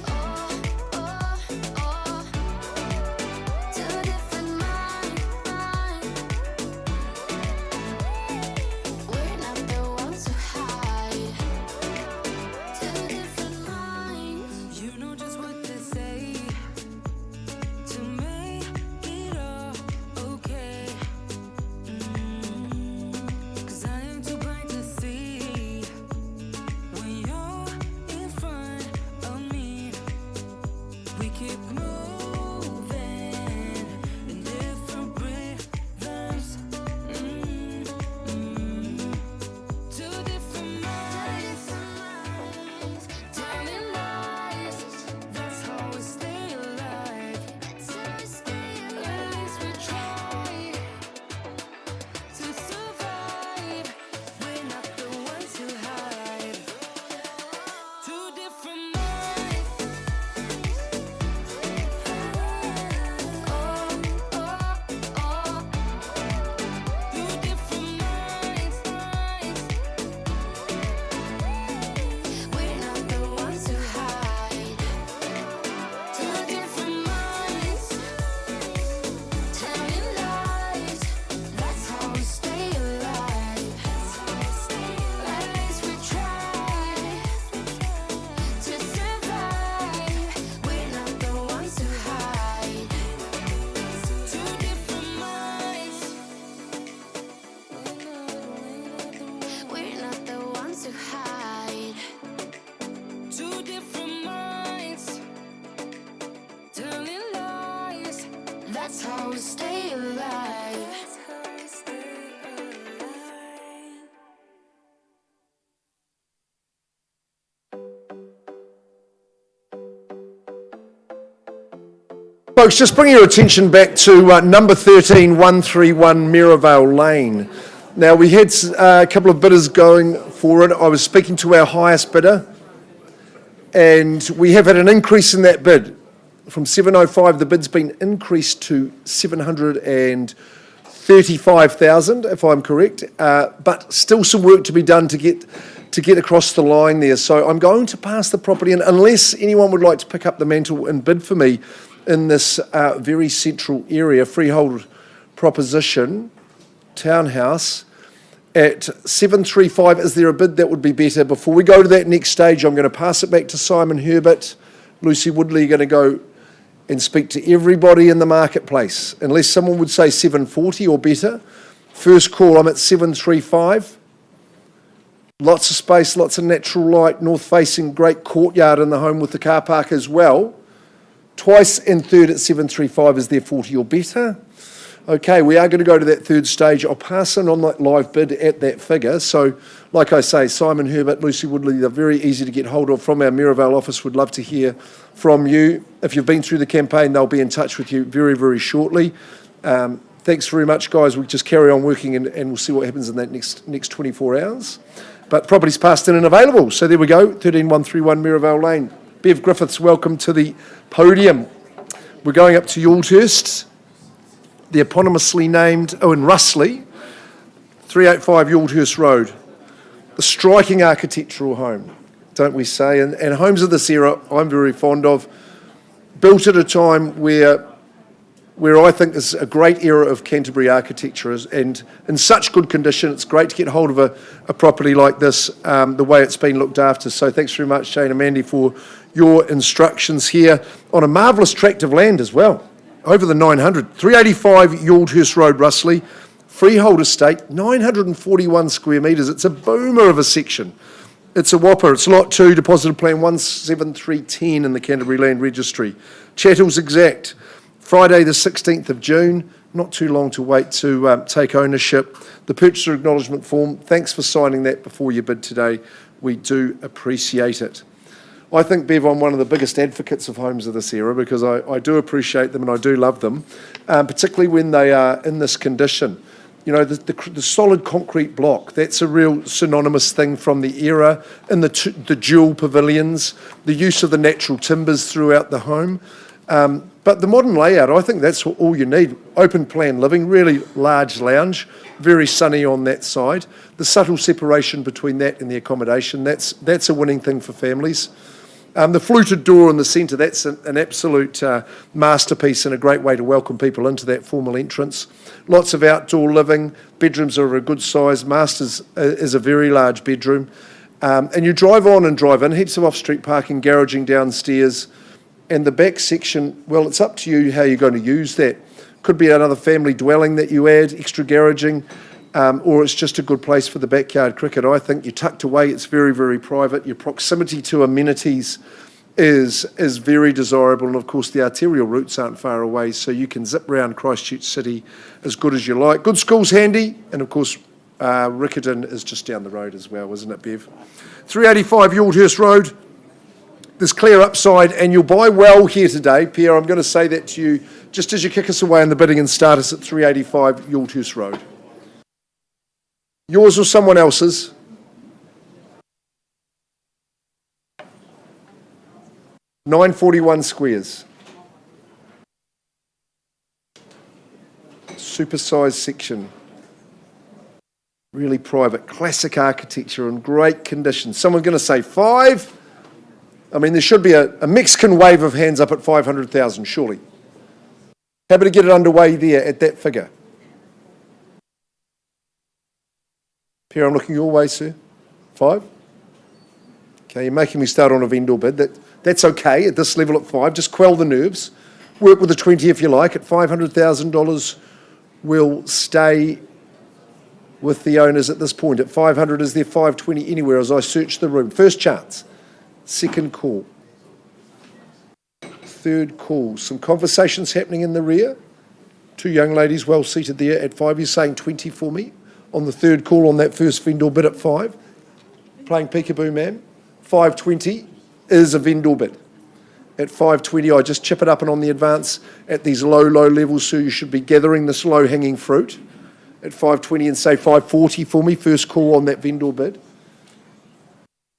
Oh, oh, oh. Two different minds. We're not the ones who hide. Two different minds. You know just what to say to make it all okay. 'Cause I am too blind to see when you're in front of me. We keep moving in different rhythms. Two different minds telling lies. That's how we stay alive. At least we try to survive. We're not the ones who hide. Two different minds. Oh, oh, oh. Two different minds. We're not the ones who hide. Two different minds telling lies. That's how we stay alive. At least we try to survive. We're not the ones who hide. Two different minds. We're not the ones who hide. Two different minds telling lies. That's how we stay alive. That's how we stay alive. Folks, just bring your attention back to number 13, 131 Merivale Lane. Now, we had a couple of bidders going for it. I was speaking to our highest bidder, and we have had an increase in that bid. From 705, the bid's been increased to 735,000, if I'm correct, but still some work to be done to get across the line there. So I'm going to pass the property in, unless anyone would like to pick up the mantle and bid for me in this very central area, freehold proposition, townhouse, at 735. Is there a bid that would be better? Before we go to that next stage, I'm going to pass it back to Simon Herbert. Lucy Woodley are going to go and speak to everybody in the marketplace, unless someone would say 740 or better. First call, I'm at 735. Lots of space, lots of natural light, north-facing, great courtyard in the home with the car park as well. Twice and third at 735, is there 40 or better? Okay, we are going to go to that third stage. I'll pass in on that live bid at that figure. So, like I say, Simon Herbert, Lucy Woodley, they're very easy to get hold of from our Merivale office. Would love to hear from you. If you've been through the campaign, they'll be in touch with you very, very shortly. Thanks very much, guys. We'll just carry on working and we'll see what happens in that next 24 hours. But property's passed in and available. So there we go, 13131 Merivale Lane. Bev Griffiths, welcome to the podium. We're going up to Yulthurst, the eponymously named, in Russley, 385 Yulthurst Road. A striking architectural home, don't we say? And homes of this era I'm very fond of, built at a time where where I think is a great era of Canterbury architecture and in such good condition. It's great to get hold of a property like this, the way it's been looked after. So thanks very much, Shane and Mandy, for your instructions here on a marvellous tract of land as well. Over the 900, 385 Yoldhurst Road, Russley, freehold estate, 941 square metres. It's a boomer of a section. It's a whopper. It's Lot 2, Deposited Plan 17310 in the Canterbury Land Registry. Chattel's exact. Friday the 16th of June, not too long to wait to take ownership. The purchaser acknowledgement form, thanks for signing that before you bid today. We do appreciate it. I think, Bev, I'm one of the biggest advocates of homes of this era because I do appreciate them and I do love them, particularly when they are in this condition. You know, the solid concrete block, that's a real synonymous thing from the era, and the dual pavilions, the use of the natural timbers throughout the home. But the modern layout, I think that's all you need. Open plan living, really large lounge, very sunny on that side. The subtle separation between that and the accommodation, that's a winning thing for families. The fluted door in the centre, that's an absolute masterpiece and a great way to welcome people into that formal entrance. Lots of outdoor living, bedrooms are of a good size, master's is a very large bedroom. And you drive on and drive in, heaps of off-street parking, garaging downstairs. And the back section, well, it's up to you how you're going to use that. Could be another family dwelling that you add, extra garaging, or it's just a good place for the backyard cricket. I think you're tucked away, it's very, very private. Your proximity to amenities is very desirable, and of course the arterial routes aren't far away, so you can zip around Christchurch City as good as you like. Good schools handy, and of course Riccarton is just down the road as well, isn't it, Bev? 385 Yoldhurst Road. There's clear upside, and you'll buy well here today. Pierre, I'm going to say that to you just as you kick us away in the bidding and start us at 385 Yoldhurst Road. Yours or someone else's? $941 squares. Super-sized section. Really private, classic architecture in great condition. Someone's going to say 5. I mean, there should be a Mexican wave of hands up at 500,000, surely. Happy to get it underway there at that figure. Pierre, I'm looking your way, sir. 5? Okay, you're making me start on a vendor bid. That's okay at this level at 5. Just quell the nerves. Work with the 20 if you like. At $500,000, we'll stay with the owners at this point. At 500, is there 520 anywhere as I search the room? First chance. Second call. Third call. Some conversations happening in the rear. 2 young ladies well seated there at 5. You're saying 20 for me on the third call on that first vendor bid at 5. Playing peekaboo, ma'am. 520 is a vendor bid. At 520, I just chip it up and on the advance at these low levels, so you should be gathering this low-hanging fruit. At 520 and say 540 for me, first call on that vendor bid.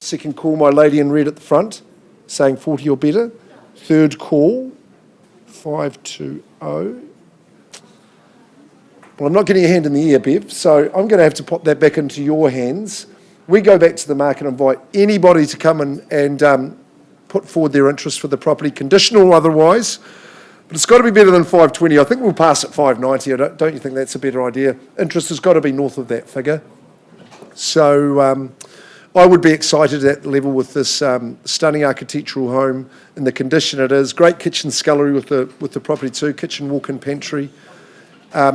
Second call, my lady in red at the front, saying 40 or better. Third call, 520. Well, I'm not getting a hand in the air, Bev, so I'm going to have to pop that back into your hands. We go back to the market and invite anybody to come and put forward their interest for the property, conditional or otherwise. But it's got to be better than 520. I think we'll pass at 590. Don't you think that's a better idea? Interest has got to be north of that figure. So I would be excited at that level with this stunning architectural home in the condition it is. Great kitchen scullery with the property too, kitchen walk-in pantry.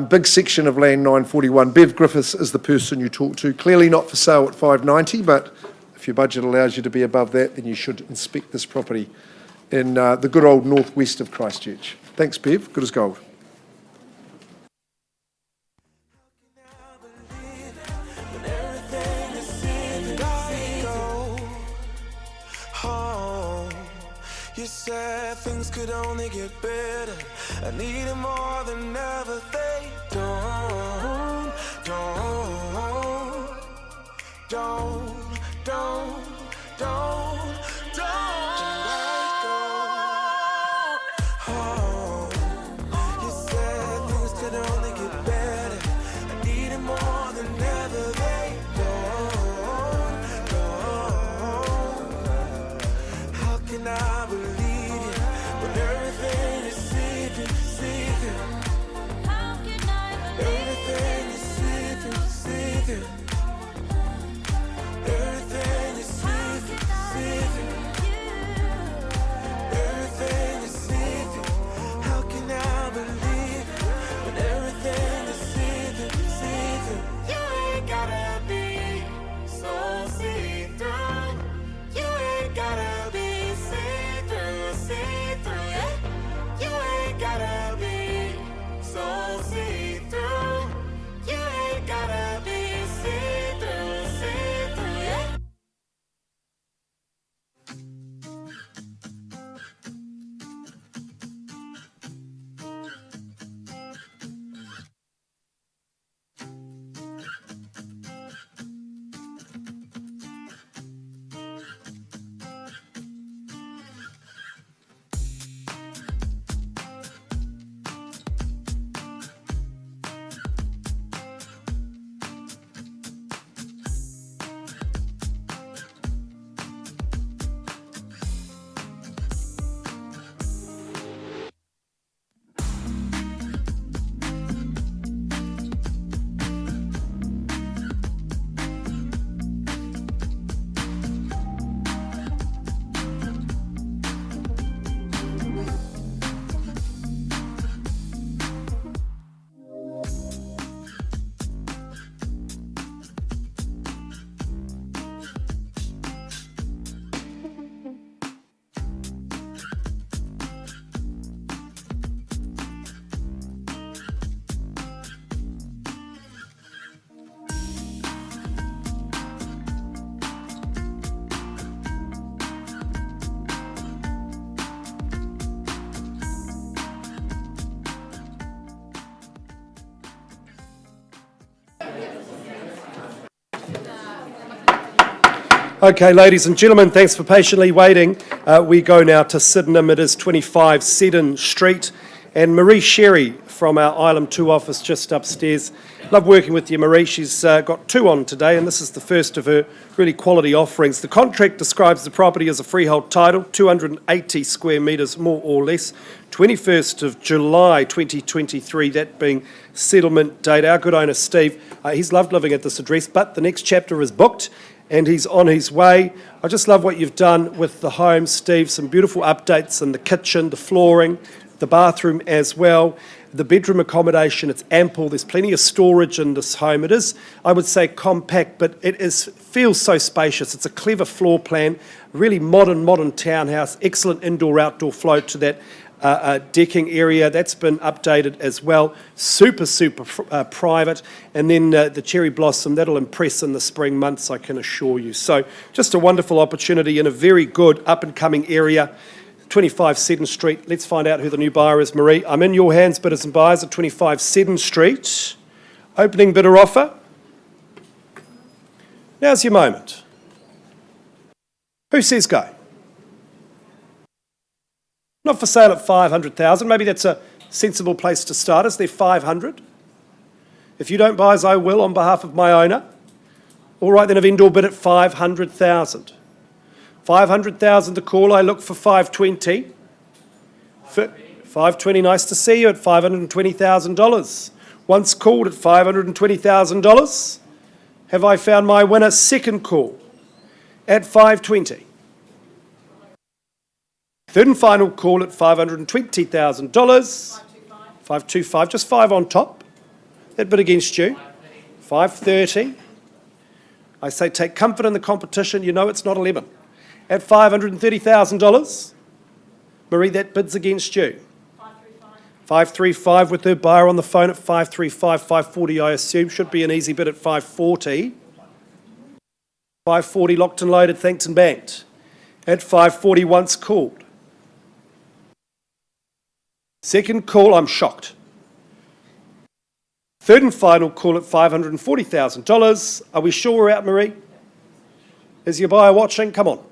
Big section of land, 941. Bev Griffiths is the person you talk to. Clearly not for sale at 590, but if your budget allows you to be above that, then you should inspect this property in the good old northwest of Christchurch. Thanks, Bev. Good as gold. You said things could only get better. I need it more than ever. They don't let go. Oh, you said things could only get better. I need it more than ever. They don't. How can I believe you when everything is secret? Okay, ladies and gentlemen, thanks for patiently waiting. We go now to Sydenham. It is 25 Seddon Street. And Marie Sherry from our Island 2 office just upstairs. Love working with you, Marie. She's got 2 on today, and this is the first of her really quality offerings. The contract describes the property as a freehold title, 280 square metres more or less. 21st of July 2023, that being settlement date. Our good owner, Steve, he's loved living at this address, but the next chapter is booked and he's on his way. I just love what you've done with the home, Steve. Some beautiful updates in the kitchen, the flooring, the bathroom as well. The bedroom accommodation, it's ample. There's plenty of storage in this home. It is, I would say, compact, but feels so spacious. It's a clever floor plan, really modern townhouse, excellent indoor-outdoor flow to that decking area. That's been updated as well. Super private. And then the cherry blossom, that'll impress in the spring months, I can assure you. So just a wonderful opportunity in a very good up-and-coming area. 25 Seddon Street. Let's find out who the new buyer is, Marie. I'm in your hands, bidders and buyers, at 25 Seddon Street. Opening bidder offer. Now's your moment. Who says go? Not for sale at 500,000. Maybe that's a sensible place to start. Is there 500? If you don't buy, as I will on behalf of my owner. All right, then a vendor bid at 500,000. 500,000 to call. I look for 520. 520, nice to see you at $520,000. Once called at $520,000. Have I found my winner? Second call at 520. Third and final call at $520,000. 525, just 5 on top. That bid against you. 530. I say take comfort in the competition. You know it's not 11. At $530,000. Marie, that bid's against you. 535 with her buyer on the phone at 535, 540 I assume. Should be an easy bid at 540. 540 locked and loaded, thanked and banked. At 540 once called. Second call, I'm shocked. Third and final call at $540,000. Are we sure we're out, Marie? Is your buyer watching? Come on.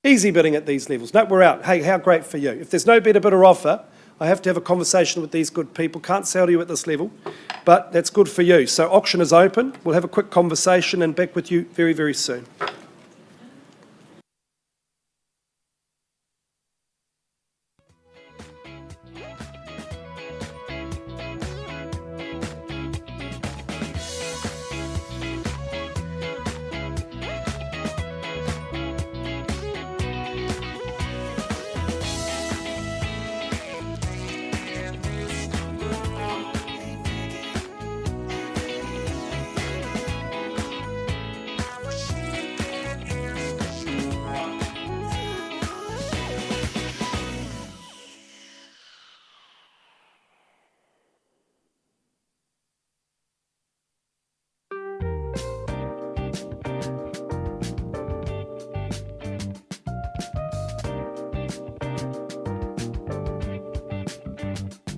Easy bidding at these levels. No, we're out. Hey, how great for you. If there's no better bidder offer, I have to have a conversation with these good people. Can't sell to you at this level, but that's good for you. So auction is open. We'll have a quick conversation and back with you very, very soon.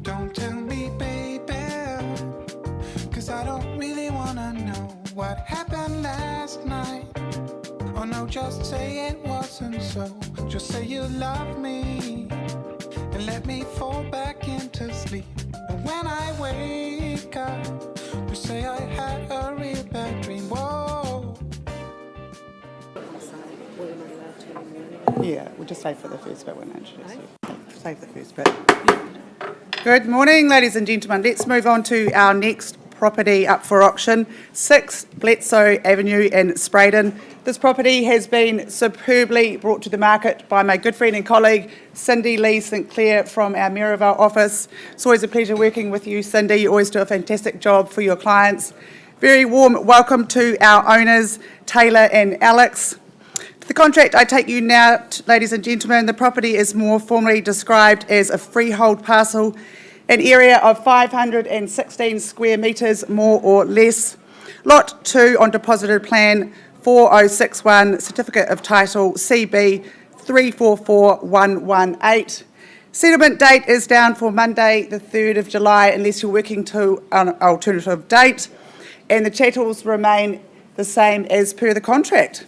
Don't tell me, baby, 'cause I don't really wanna know what happened last night. Oh no, just say it wasn't so. Just say you love me and let me fall back into sleep. And when I wake up, you say I had a real bad dream. Whoa. Yeah, we'll just save for the first bit when I introduce you. Save the first bit. Good morning, ladies and gentlemen. Let's move on to our next property up for auction, 6 Bledsoe Avenue in Spraydon. This property has been superbly brought to the market by my good friend and colleague, Cindy Lee St Clair from our Maryvale office. It's always a pleasure working with you, Cindy. You always do a fantastic job for your clients. Very warm welcome to our owners, Taylor and Alex. The contract I take you now, ladies and gentlemen, the property is more formally described as a freehold parcel, an area of 516 square metres, more or less. Lot 2 on deposited plan 4061, certificate of title CB 344118. Settlement date is down for Monday, the 3rd of July, unless you're working to an alternative date, and the chattels remain the same as per the contract.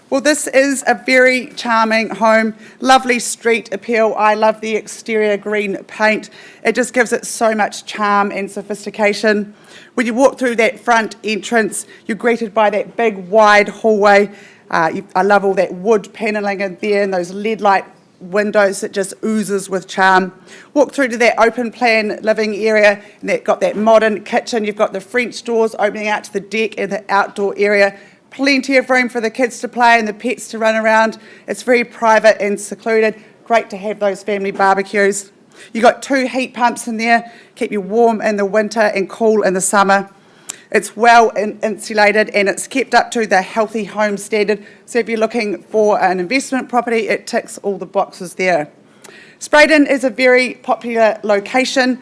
Well, this is a very charming home, lovely street appeal. I love the exterior green paint. It just gives it so much charm and sophistication. When you walk through that front entrance, you're greeted by that big wide hallway. I love all that wood panelling in there and those lead light windows that just oozes with charm. Walk through to that open plan living area and that got that modern kitchen. You've got the French doors opening out to the deck and the outdoor area. Plenty of room for the kids to play and the pets to run around. It's very private and secluded. Great to have those family barbecues. You've got 2 heat pumps in there, keep you warm in the winter and cool in the summer. It's well insulated and it's kept up to the healthy home standard. So if you're looking for an investment property, it ticks all the boxes there. Spraydon is a very popular location.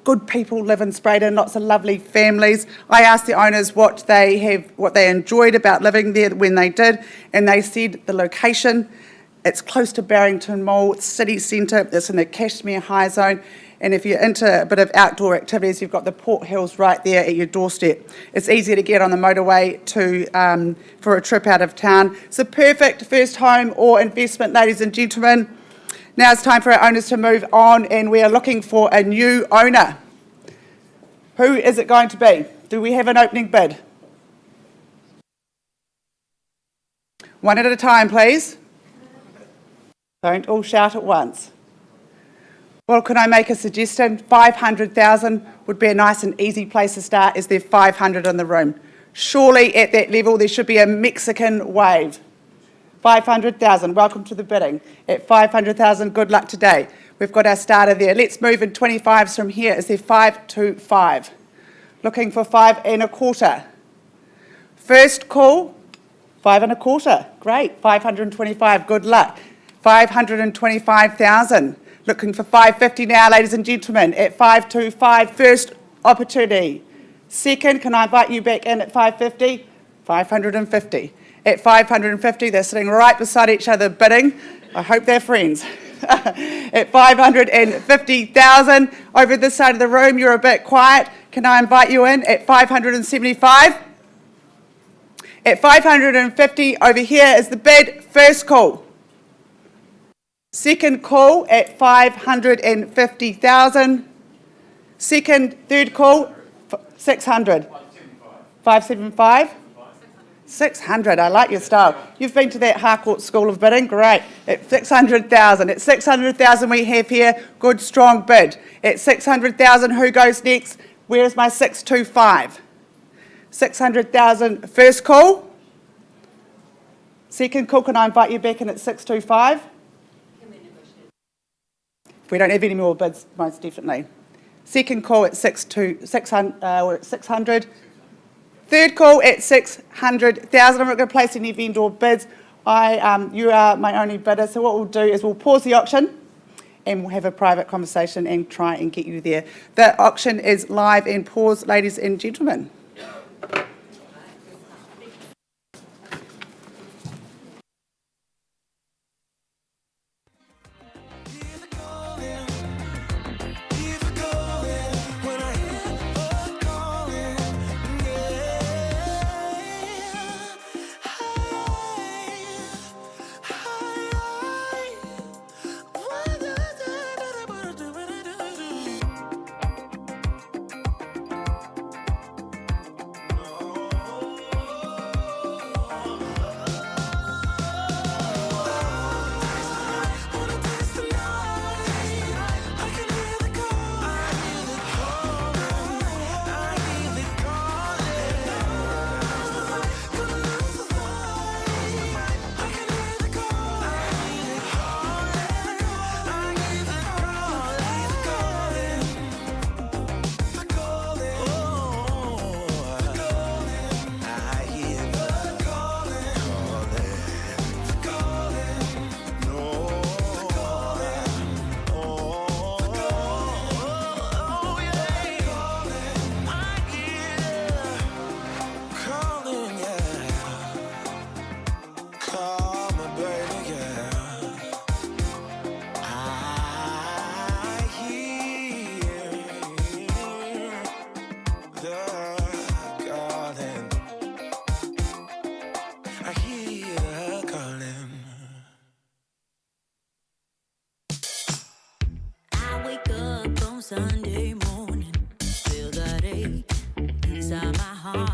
Good people live in Spraydon, lots of lovely families. I asked the owners what they enjoyed about living there when they did, and they said the location. It's close to Barrington Mall, it's city centre, it's in the Cashmere High Zone, and if you're into a bit of outdoor activities, you've got the Port Hills right there at your doorstep. It's easy to get on the motorway for a trip out of town. It's a perfect first home or investment, ladies and gentlemen. Now it's time for our owners to move on, and we are looking for a new owner. Who is it going to be? Do we have an opening bid? One at a time, please. Don't all shout at once. Well, can I make a suggestion? 500,000 would be a nice and easy place to start. Is there 500 in the room? Surely at that level there should be a Mexican wave. 500,000, welcome to the bidding. At 500,000, good luck today. We've got our starter there. Let's move in 25s from here. Is there 525? Looking for 5 1/4. First call, 5 1/4. Great, 525, good luck. 525,000. Looking for 550 now, ladies and gentlemen, at 525, first opportunity. Second, can I invite you back in at 550? 550. At 550, they're sitting right beside each other bidding. I hope they're friends. At 550,000, over this side of the room, you're a bit quiet. Can I invite you in at 575? At 550, over here is the bid, first call. Second call at 550,000. Third call, 600. 575? 600, I like your style. You've been to that Harcourt School of Bidding, great. At 600,000, at 600,000 we have here, good strong bid. At 600,000, who goes next? Where's my 625? 600,000, first call. Second call, can I invite you back in at 625? If we don't have any more bids, most definitely. Second call at 600. Third call at 600,000. I'm not going to place any vendor bids. You are my only bidder. So what we'll do is we'll pause the auction and we'll have a private conversation and try and get you there. The auction is live and pause, ladies and gentlemen.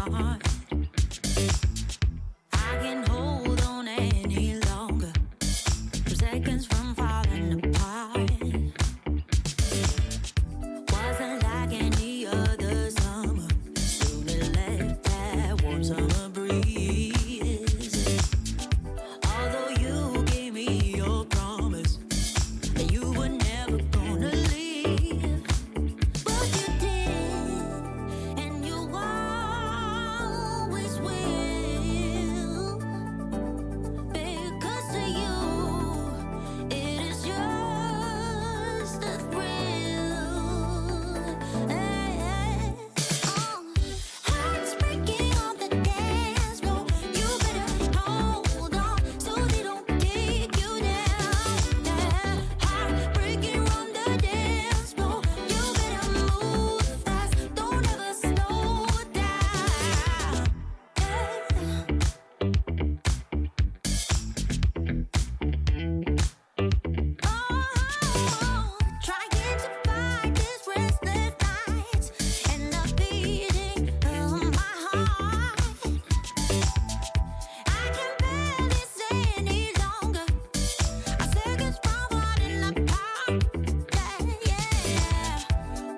heart. I can't hold on any longer. I'm seconds from falling apart. Wasn't like any other summer. Soon it left that warm summer breeze. Although you gave me your promise that you were never gonna leave, but you did, and you always will. Because to you, it is just a thrill. Hearts breaking on the dance floor. You better hold on so they don't take you down. Heart breaking on the dance floor. You better move fast. Don't ever slow down. Trying to fight these restless nights and the beating of my heart. I can barely stay any longer. Our seconds from falling apart. Yeah.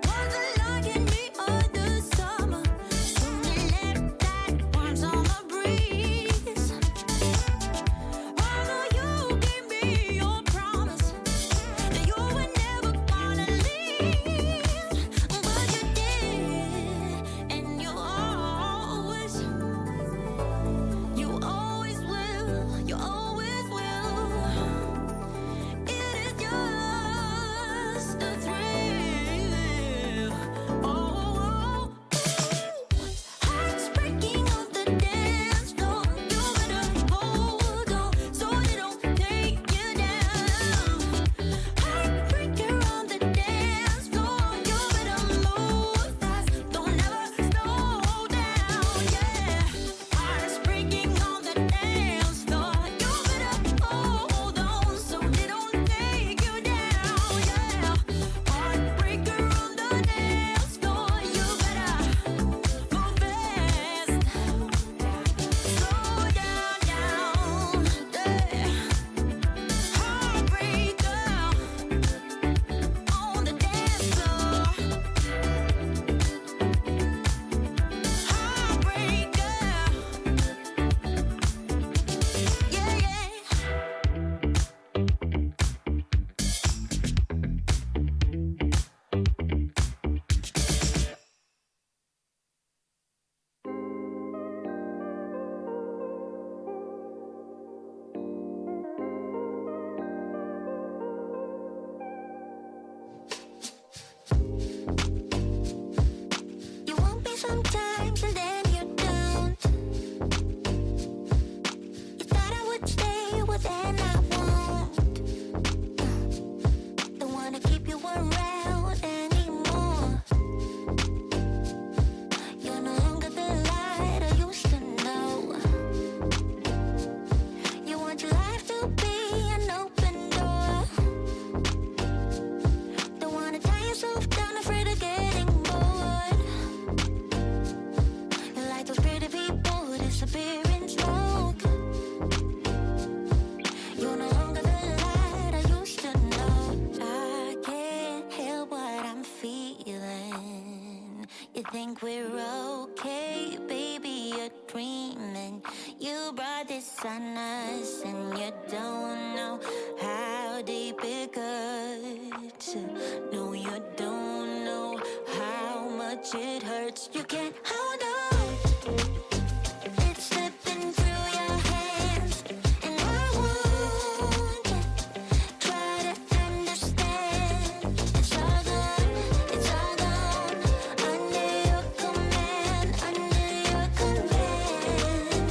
Wasn't like any other summer. Soon it left that warm summer breeze. Although you gave me your promise that you were never gonna leave, but you did, and you always will, you always will. It is just a thrill. Hearts breaking on the dance floor. You better hold on so they don't take you down. Heartbreaker on the dance floor. You better move fast. Don't ever slow down. Yeah. Hearts breaking on the dance floor. You better hold on so they don't take you down. Yeah. Heartbreaker on the dance floor. You better move fast. Slow down, yeah. Heartbreaker on the dance floor. Heartbreaker. Yeah, yeah. You want me sometimes and then you don't. You thought I would stay, well then I won't. Don't wanna keep you around anymore. You're no longer the light I used to know. You want your life to be an open door. Don't wanna tie yourself down, afraid of getting bored. You're like those pretty people disappear in smoke. You're no longer the light I used to know. I can't help what I'm feeling. You think we're okay, baby, you're dreaming. You brought this on us and you don't know how deep it cuts. No, you don't know how much it hurts. You can't hold on. It's slipping through your hands, and I won't try to understand. It's all gone, it's all gone. Under your command, under your command.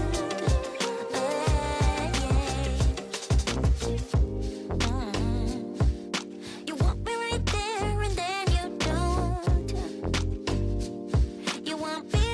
You want me right there, and then you don't. You want me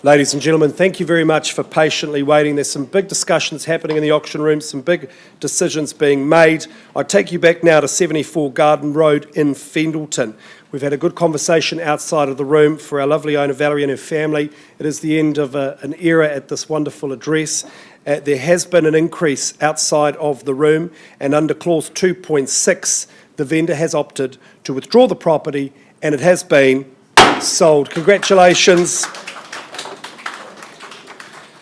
Ladies and gentlemen, thank you very much for patiently waiting. There's some big discussions happening in the auction room, some big decisions being made. I take you back now to 74 Garden Road in Fendleton. We've had a good conversation outside of the room for our lovely owner Valerie and her family. It is the end of an era at this wonderful address. There has been an increase outside of the room, and under clause 2.6, the vendor has opted to withdraw the property, and it has been sold. Congratulations.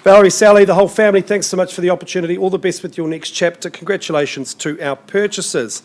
Valerie, Sally, the whole family, thanks so much for the opportunity. All the best with your next chapter. Congratulations to our purchasers.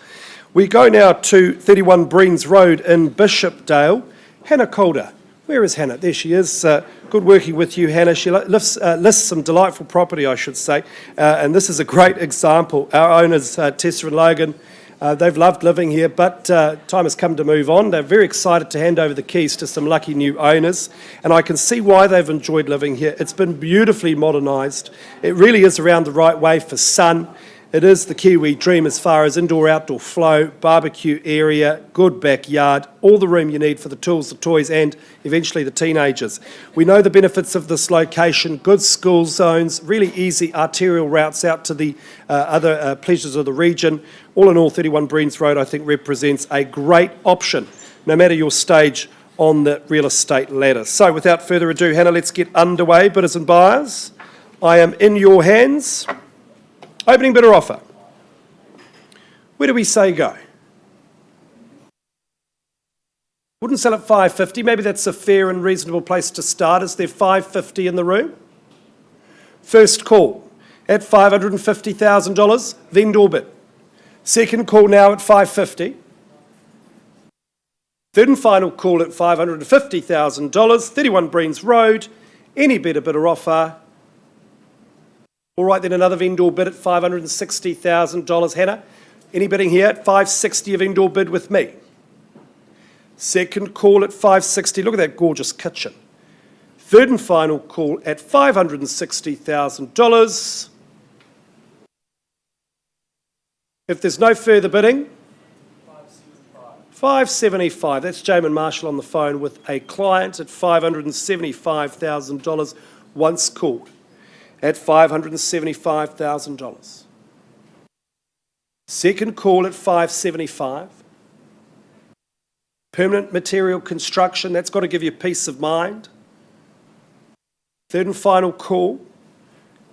We go now to 31 Breens Road in Bishopdale. Hannah Calder. Where is Hannah? There she is. Good working with you, Hannah. She lists some delightful property, I should say. And this is a great example. Our owners, Tessa and Logan, they've loved living here, but time has come to move on. They're very excited to hand over the keys to some lucky new owners, and I can see why they've enjoyed living here. It's been beautifully modernised. It really is around the right way for sun. It is the Kiwi dream as far as indoor-outdoor flow, barbecue area, good backyard, all the room you need for the tools, the toys, and eventually the teenagers. We know the benefits of this location, good school zones, really easy arterial routes out to the other pleasures of the region. All in all, 31 Breens Road, I think, represents a great option, no matter your stage on the real estate ladder. So without further ado, Hannah, let's get underway. Bidders and buyers, I am in your hands. Opening bidder offer. Where do we say go? Wouldn't sell at $550. Maybe that's a fair and reasonable place to start. Is there $550 in the room? First call at $550,000. Vendor bid. Second call now at $550. Third and final call at $550,000. 31 Breens Road. Any better bidder offer? All right, then another vendor bid at $560,000. Hannah, any bidding here at $560 a vendor bid with me? Second call at $560. Look at that gorgeous kitchen. Third and final call at $560,000. If there's no further bidding, $575. That's Jamin Marshall on the phone with a client at $575,000 once called. At $575,000. Second call at $575. Permanent material construction, that's got to give you peace of mind. Third and final call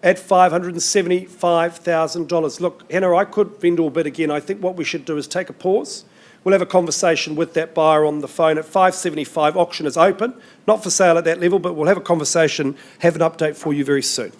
at $575,000. Look, Hannah, I could vendor bid again. I think what we should do is take a pause. We'll have a conversation with that buyer on the phone at $575. Auction is open, not for sale at that level, but we'll have a conversation, have an update for you very soon.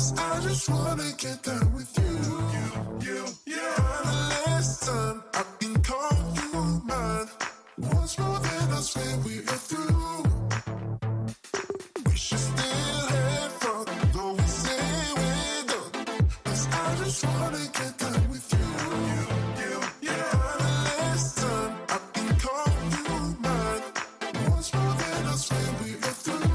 'cause I just wanna get down with you. For the last time, I can call you mine. Once more, then I swear we are through. We should still have fun, though we say we're done. 'Cause I just wanna get down with you. For the last time, I can call you mine. Once more, then I swear we are through.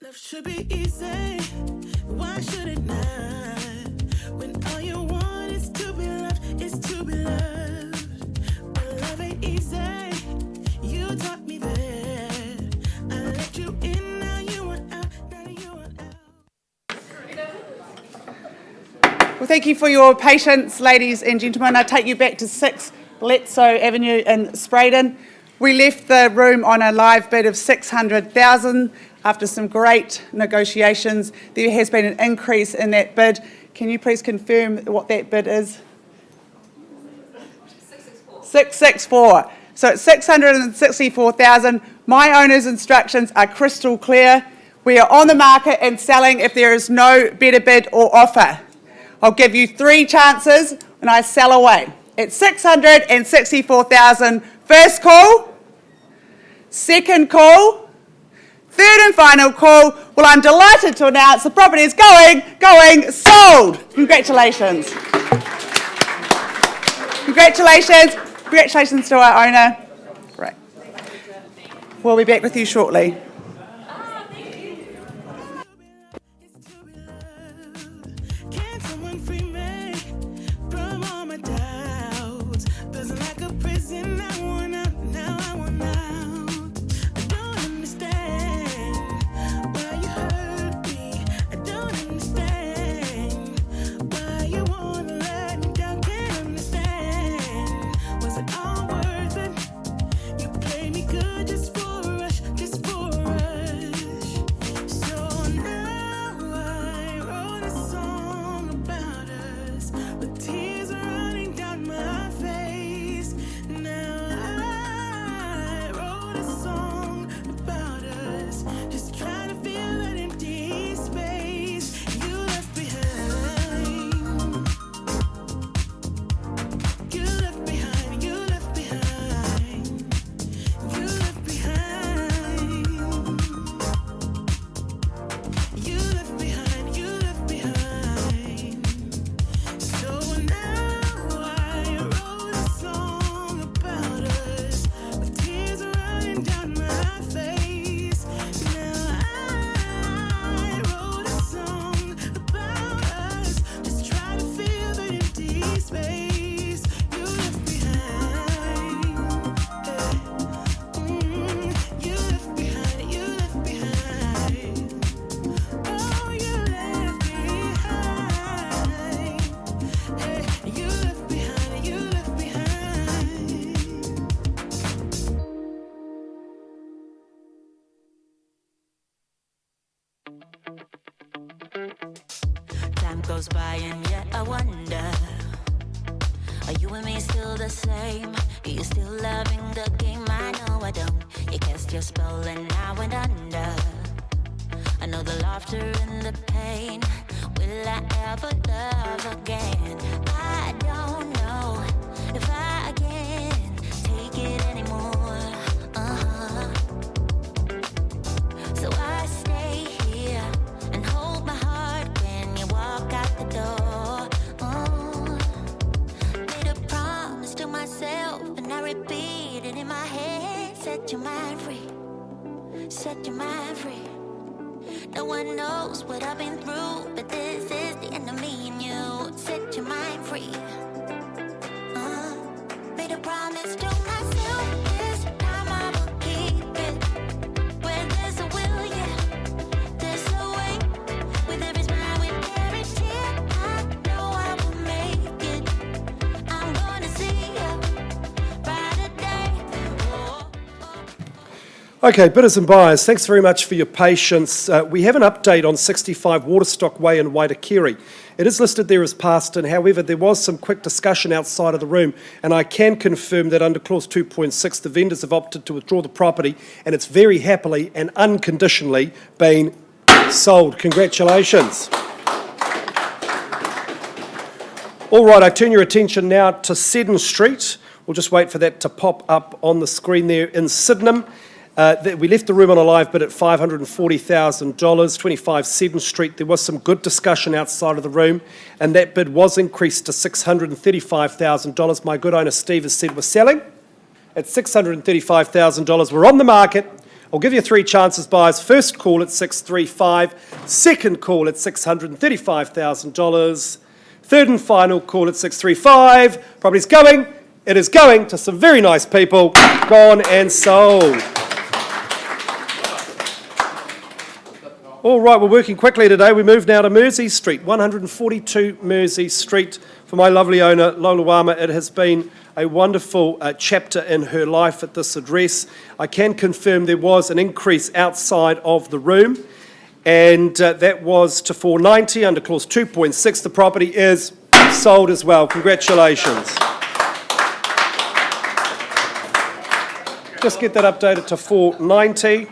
Love should be easy. Why should it not? When all you want is to be loved, is to be loved. But love ain't easy. You taught me that. I let you in, now you want out, now you want out. Well, thank you for your patience, ladies and gentlemen. I take you back to 6 Bledsoe Avenue in Spraydon. We left the room on a live bid of $600,000. After some great negotiations, there has been an increase in that bid, Can you please confirm what that bid is? 664. So it's 664,000. My owner's instructions are crystal clear. We are on the market and selling if there is no better bid or offer. I'll give you 3 chances when I sell away. It's 664,000. First call, second call, third and final call. Well, I'm delighted to announce the property is going, sold. Congratulations. Congratulations. Congratulations to our owner. Great. We'll be back with you shortly. Can someone free me from all my doubts? Feels like a prison. I want out, now I want out. I don't understand why you hurt me. I don't understand why you wanna let me down. Can't understand. Was it all worth it? You played me good just for a rush, just for a rush. So now I wrote a song about us, with tears running down my face. Now I wrote a song about us, just trying to fill an empty space you left behind. You left behind, you left behind, you left behind. You left behind, you left behind. So now I wrote a song about us, with tears running down my face. Now I wrote a song about us, just trying to fill the empty space you left behind. You left behind, you left behind. Oh, you left behind. Hey, you left behind, you left behind. Time goes by and yet I wonder, are you and me still the same? Are you still loving the game? I know I don't. You cast your spell and I went under. I know the laughter and the pain. Will I ever love again? I don't know if I can take it anymore. So I stay here and hold my heart when you walk out the door. Made a promise to myself and I repeat it in my head. Set your mind free. Set your mind free. No one knows what I've been through, but this is the end of me and you. Set your mind free. Made a promise to myself, this time I will keep it. Where there's a will, yeah, there's a way. With every smile, with every tear, I know I will make it. I'm gonna see a brighter day. Okay, bidders and buyers, thanks very much for your patience. We have an update on 65 Waterstock Way in Waitakere. It is listed there as passed in, however, there was some quick discussion outside of the room, and I can confirm that under clause 2.6, the vendors have opted to withdraw the property, and it's very happily and unconditionally been sold. Congratulations. All right, I turn your attention now to Seddon Street. We'll just wait for that to pop up on the screen there in Sydenham. We left the room on a live bid at $540,000, 25 Seddon Street. There was some good discussion outside of the room, and that bid was increased to $635,000. My good owner Steve has said we're selling at $635,000. We're on the market. I'll give you 3 chances, buyers. First call at $635,000, second call at $635,000, third and final call at $635,000. Property's going. It is going to some very nice people. Gone and sold. All right, we're working quickly today. We move now to Mersey Street, 142 Mersey Street. For my lovely owner, Lola Wama, it has been a wonderful chapter in her life at this address. I can confirm there was an increase outside of the room. and that was to 490 under clause 2.6. The property is sold as well. Congratulations. Just get that updated to 490.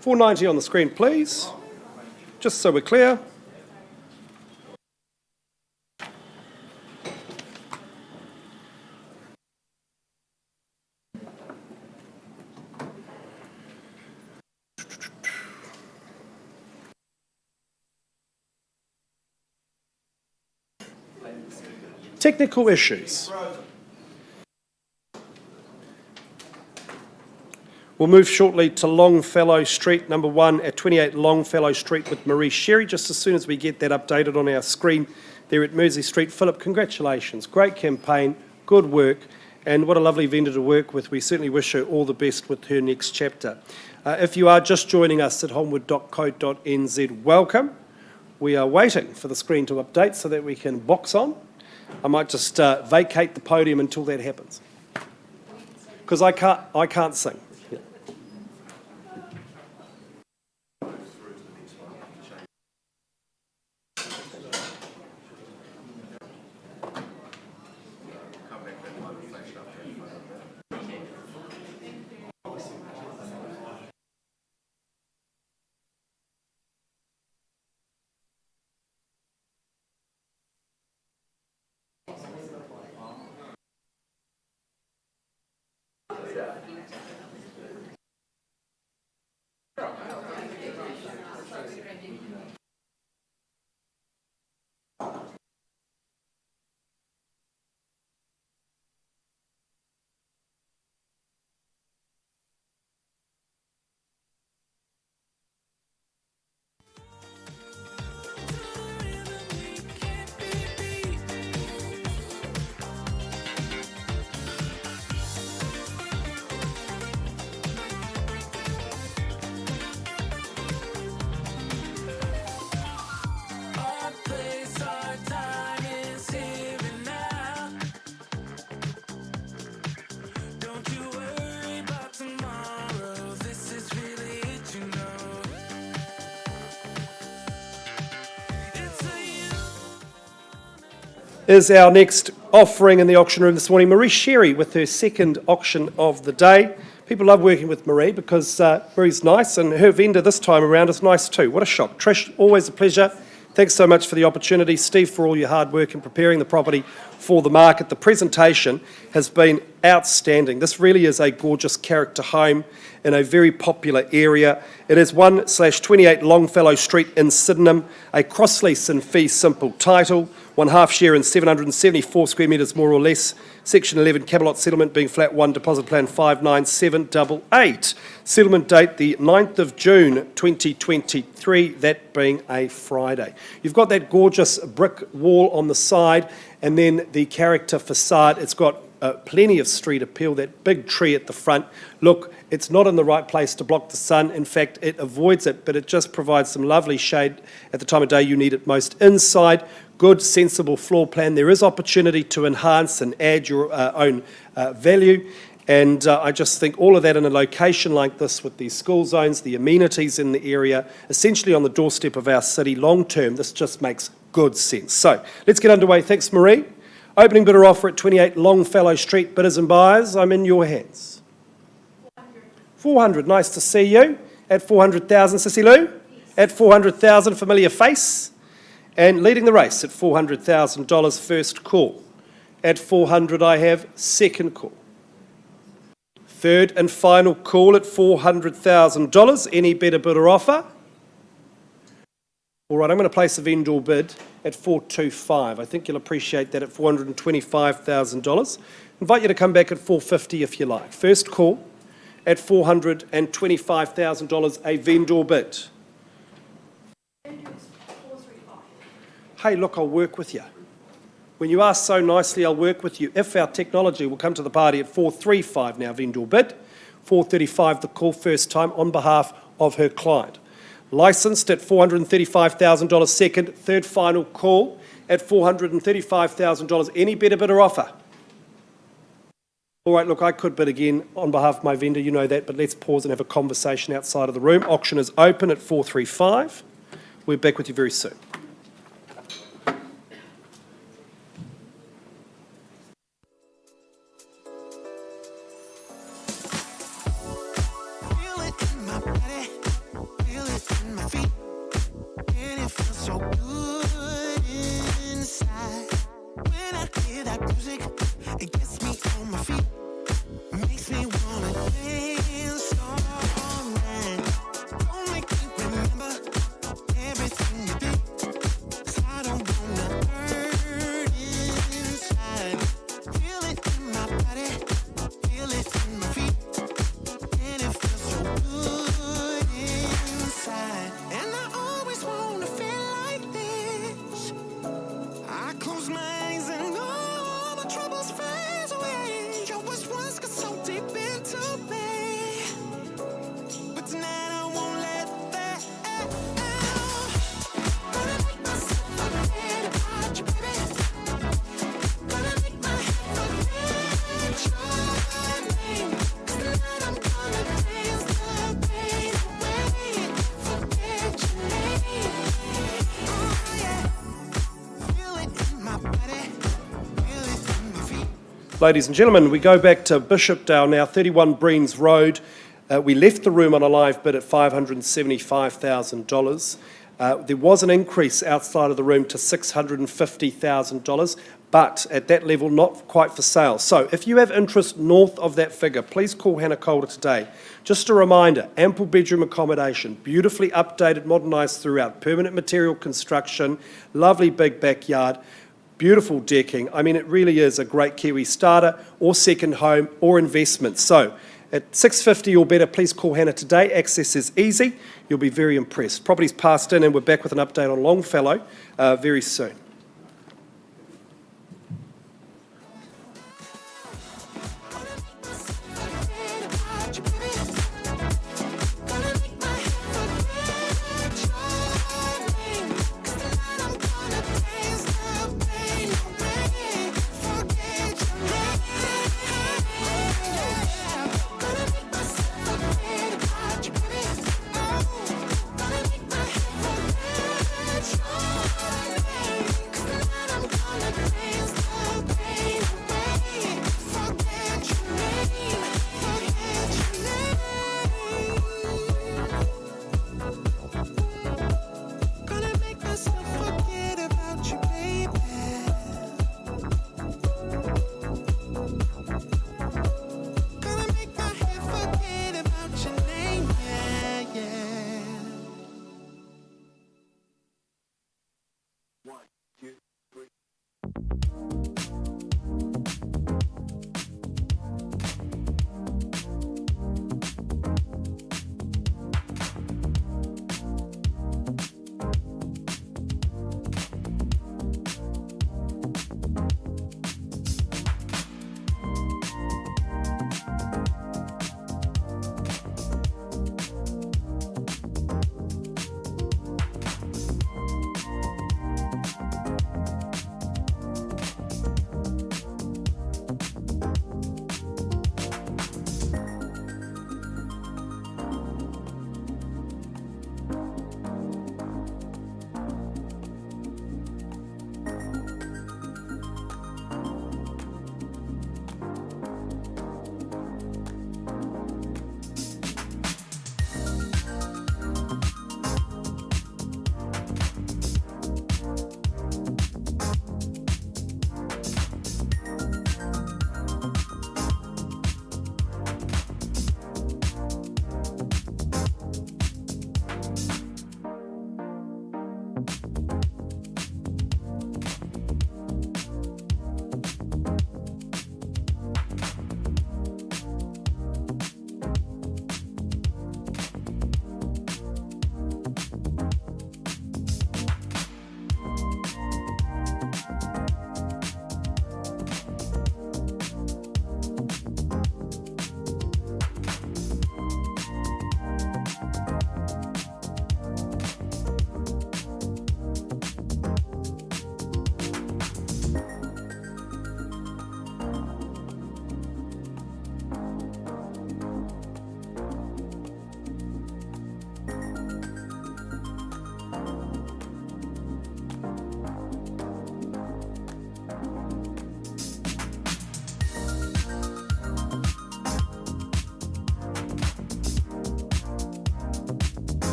490 on the screen, please. Just so we're clear. Technical issues. We'll move shortly to Longfellow Street, number 1 at 28 Longfellow Street with Marie Sherry, just as soon as we get that updated on our screen there at Mersey Street. Philip, congratulations. Great campaign, good work, and what a lovely vendor to work with. We certainly wish her all the best with her next chapter. If you are just joining us at holmwood.co.nz, welcome. We are waiting for the screen to update so that we can box on. I might just vacate the podium until that happens, because I can't sing. Our place, our time is here and now. Don't you worry about tomorrow. This is really it, you know. It's a you. Is our next offering in the auction room this morning, Marie Sherry with her second auction of the day. People love working with Marie because Marie's nice, and her vendor this time around is nice too. What a shock. Trish, always a pleasure. Thanks so much for the opportunity. Steve, for all your hard work in preparing the property for the market. The presentation has been outstanding. This really is a gorgeous character home in a very popular area. It is 1/28 Longfellow Street in Sydenham, a cross-lease and fee simple title, 1/2 share in 774 square metres more or less, Section 11 Camelot settlement being flat 1, deposit plan 59788. Settlement date the 9th of June 2023, that being a Friday. You've got that gorgeous brick wall on the side and then the character facade. It's got plenty of street appeal, that big tree at the front. Look, it's not in the right place to block the sun. In fact, it avoids it, but it just provides some lovely shade at the time of day you need it most. Inside, good, sensible floor plan. There is opportunity to enhance and add your own value. And I just think all of that in a location like this with these school zones, the amenities in the area, essentially on the doorstep of our city long term, this just makes good sense. So let's get underway. Thanks, Marie. Opening bidder offer at 28 Longfellow Street. Bidders and buyers, I'm in your hands. 400, nice to see you. At 400,000, Sissy Lou? At 400,000, familiar face. And leading the race at $400,000, first call. At 400, I have second call. Third and final call at $400,000. Any better bidder offer? All right, I'm going to place a vendor bid at 425. I think you'll appreciate that at $425,000. Invite you to come back at 450 if you like. First call at $425,000, a vendor bid. Hey, look, I'll work with you. When you ask so nicely, I'll work with you. If our technology will come to the party at 435 now, vendor bid. 435 the call first time on behalf of her client. Licensed at $435,000 second, third final call at $435,000. Any better bidder offer? All right, look, I could bid again on behalf of my vendor, you know that, but let's pause and have a conversation outside of the room. Auction is open at 435. We're back with you very soon. Feel it in my body, feel it in my feet, and it feels so good inside. When I hear that music, it gets me on my feet, makes me wanna dance all night. Don't make me remember everything you did, 'cause I don't wanna hurt inside. Feel it in my body, feel it in my feet. And it feels so good inside. And I always wanna feel like this. I close my eyes and all my troubles fade away. You was once got so deep into me, but tonight I won't let that out. Gonna make myself forget about you, baby. Gonna make my head forget your name. 'Cause tonight I'm gonna dance the pain away. Forget your name. Oh yeah. Feel it in my body. Feel it in my feet. Ladies and gentlemen, we go back to Bishopdale now, 31 Breens Road. We left the room on a live bid at $575,000. There was an increase outside of the room to $650,000, but at that level, not quite for sale. So if you have interest north of that figure, please call Hannah Calder today. Just a reminder, ample bedroom accommodation, beautifully updated, modernised throughout, permanent material construction, lovely big backyard, beautiful decking. I mean, it really is a great Kiwi starter or second home or investment. So at $650 or better, please call Hannah today. Access is easy. You'll be very impressed. Property's passed in and we're back with an update on Longfellow very soon. Forget about you, baby. Gonna make my head forget your name. 'Cause tonight I'm gonna dance the pain away. Forget your name. Gonna make myself forget about you, baby. Gonna make my head forget your name. 'Cause tonight I'm gonna dance the pain away. Forget your name. Forget your name. Gonna make myself forget about you, baby. Gonna make my head forget about your name, yeah, yeah.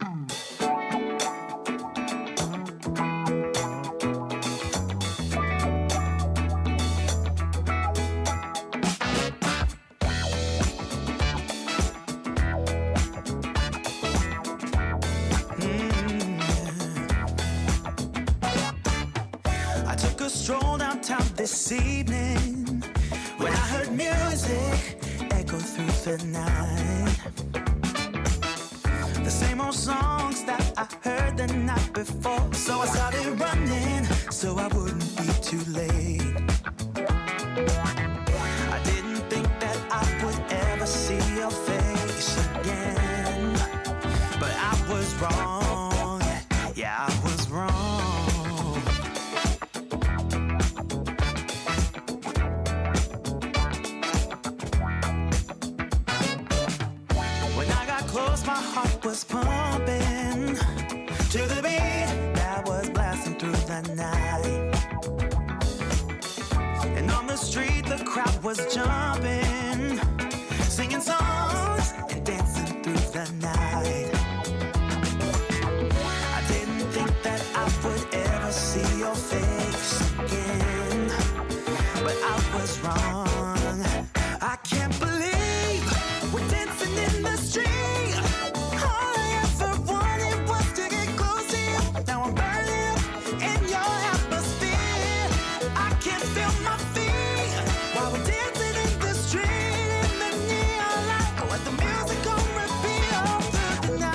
I took a stroll downtown this evening when I heard music echo through the night. The same old songs that I heard the night before. So I started running so I wouldn't be too late. I didn't think that I would ever see your face again, but I was wrong. Yeah, I was wrong. When I got close, my heart was pumping to the beat that was blasting through the night. And on the street, the crowd was jumping, singing songs and dancing through the night. I didn't think that I would ever see your face again, but I was wrong. I can't believe we're dancing in the street. All I ever wanted was to get close to you. Now I'm burning up in your atmosphere. I can't feel my feet while we're dancing in the street in the neon light. Let the music go repeat all through the night.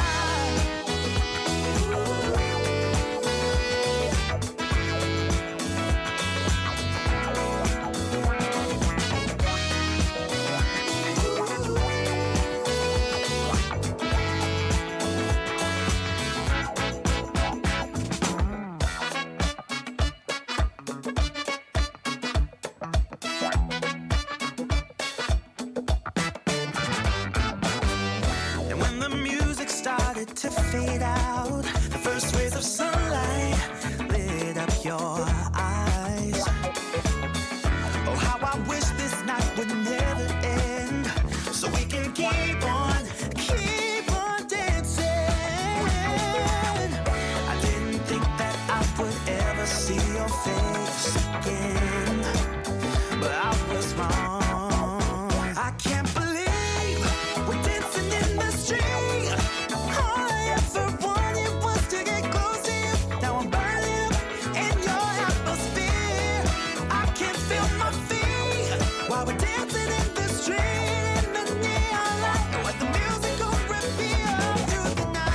And when the music started to fade out, the first rays of sunlight lit up your eyes. Oh, how I wish this night would never end, so we can keep on dancing. I didn't think that I would ever see your face again, but I was wrong. I can't believe we're dancing in the street. All I ever wanted was to get close to you. Now I'm burning up in your atmosphere. I can't feel my feet while we're dancing in the street in the neon light. Let the music go repeat all through the night.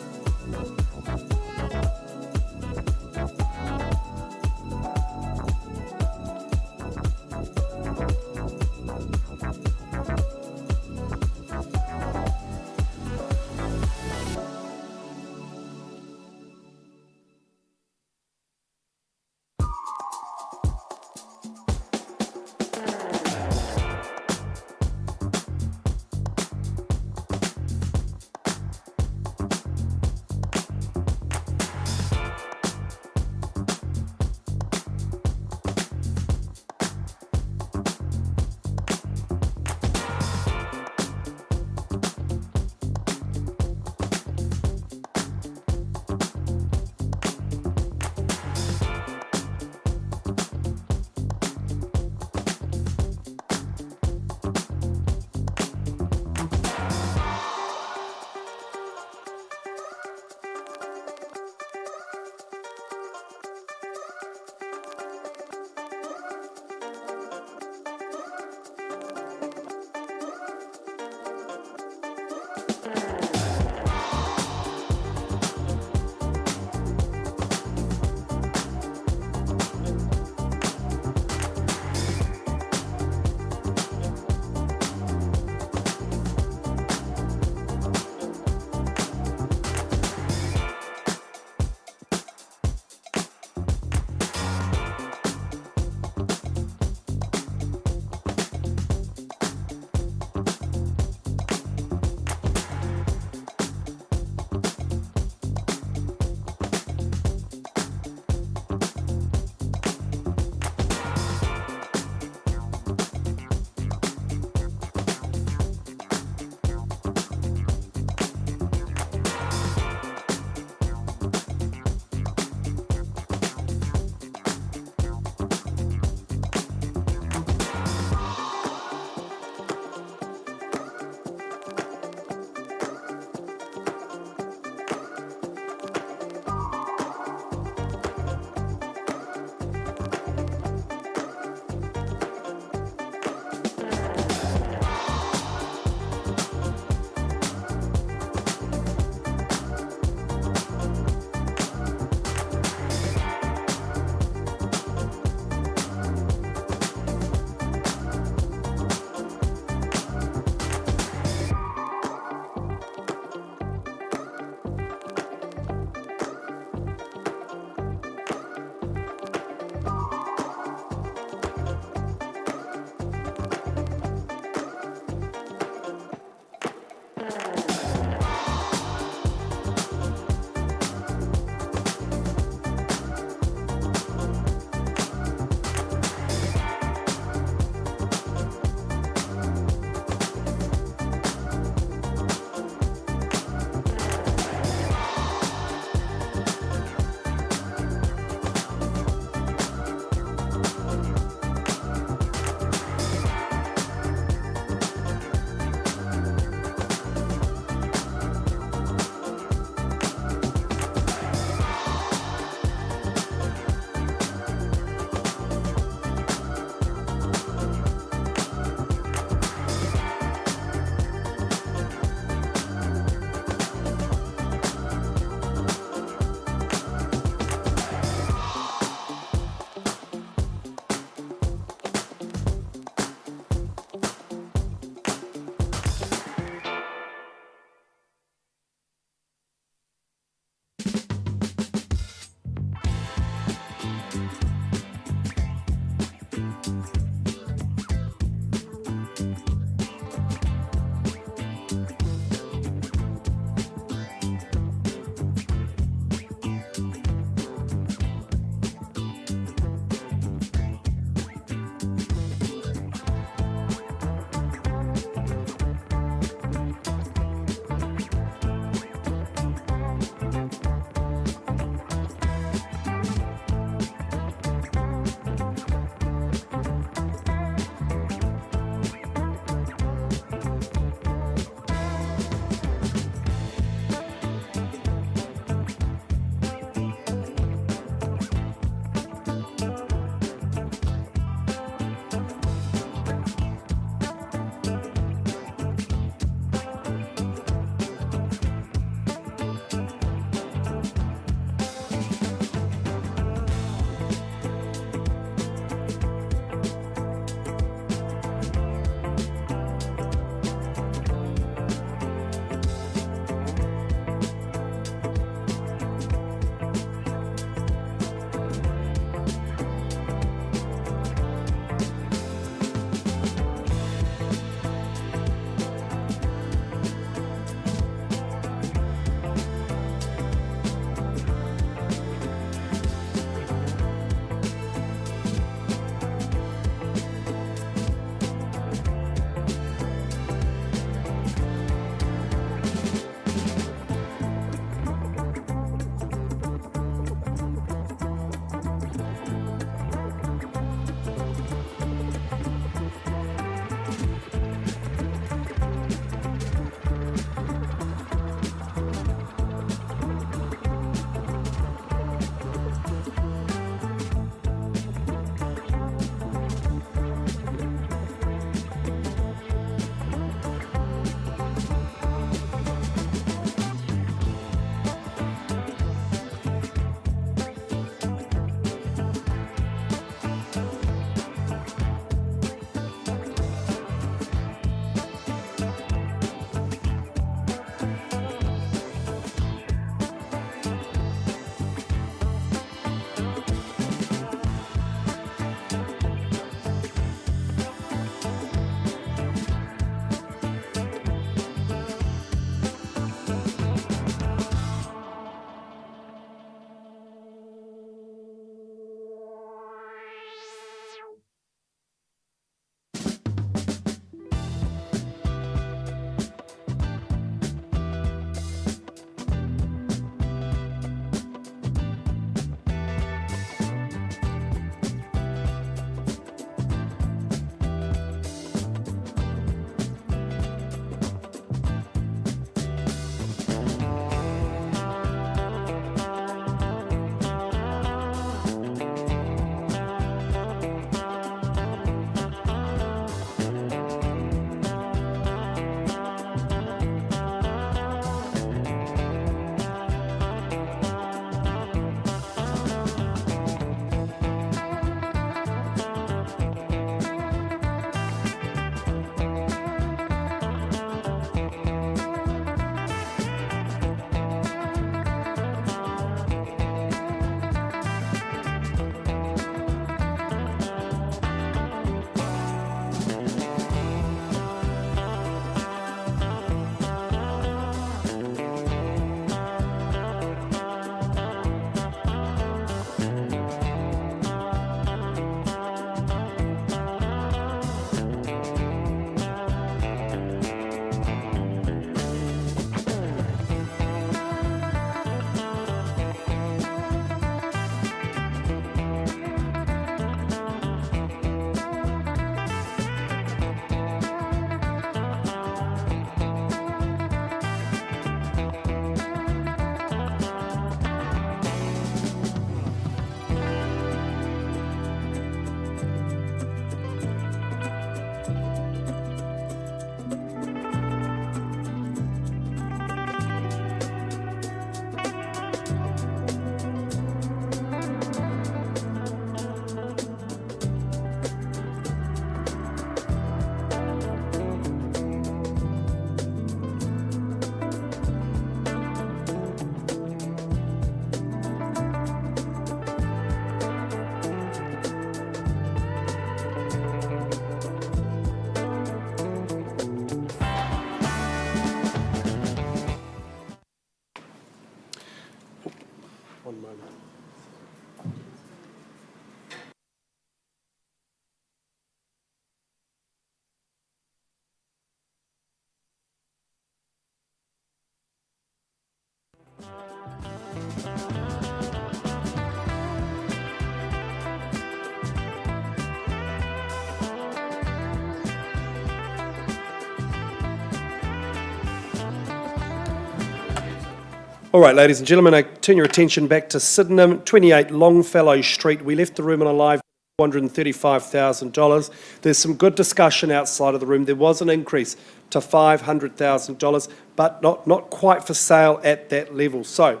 All right, ladies and gentlemen, I turn your attention back to Sydenham, 28 Longfellow Street. We left the room on a live $435,000. There's some good discussion outside of the room. There was an increase to $500,000, but not quite for sale at that level. So,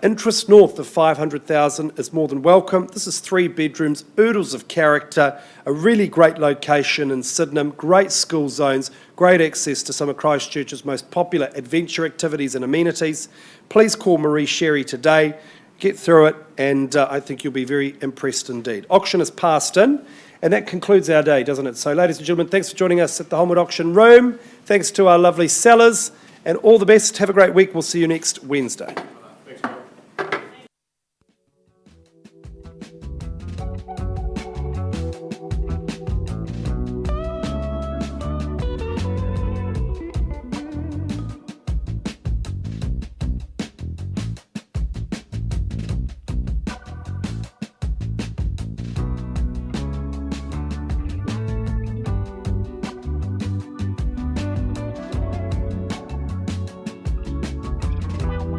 interest north of $500,000 is more than welcome. This is 3 bedrooms, oodles of character, a really great location in Sydenham, great school zones, great access to some of Christchurch's most popular adventure activities and amenities. Please call Marie Sherry today, get through it, and I think you'll be very impressed indeed. Auction is passed in, and that concludes our day, doesn't it? So, ladies and gentlemen, thanks for joining us at the Holmwood Auction Room. Thanks to our lovely sellers, and all the best. Have a great week. We'll see you next Wednesday.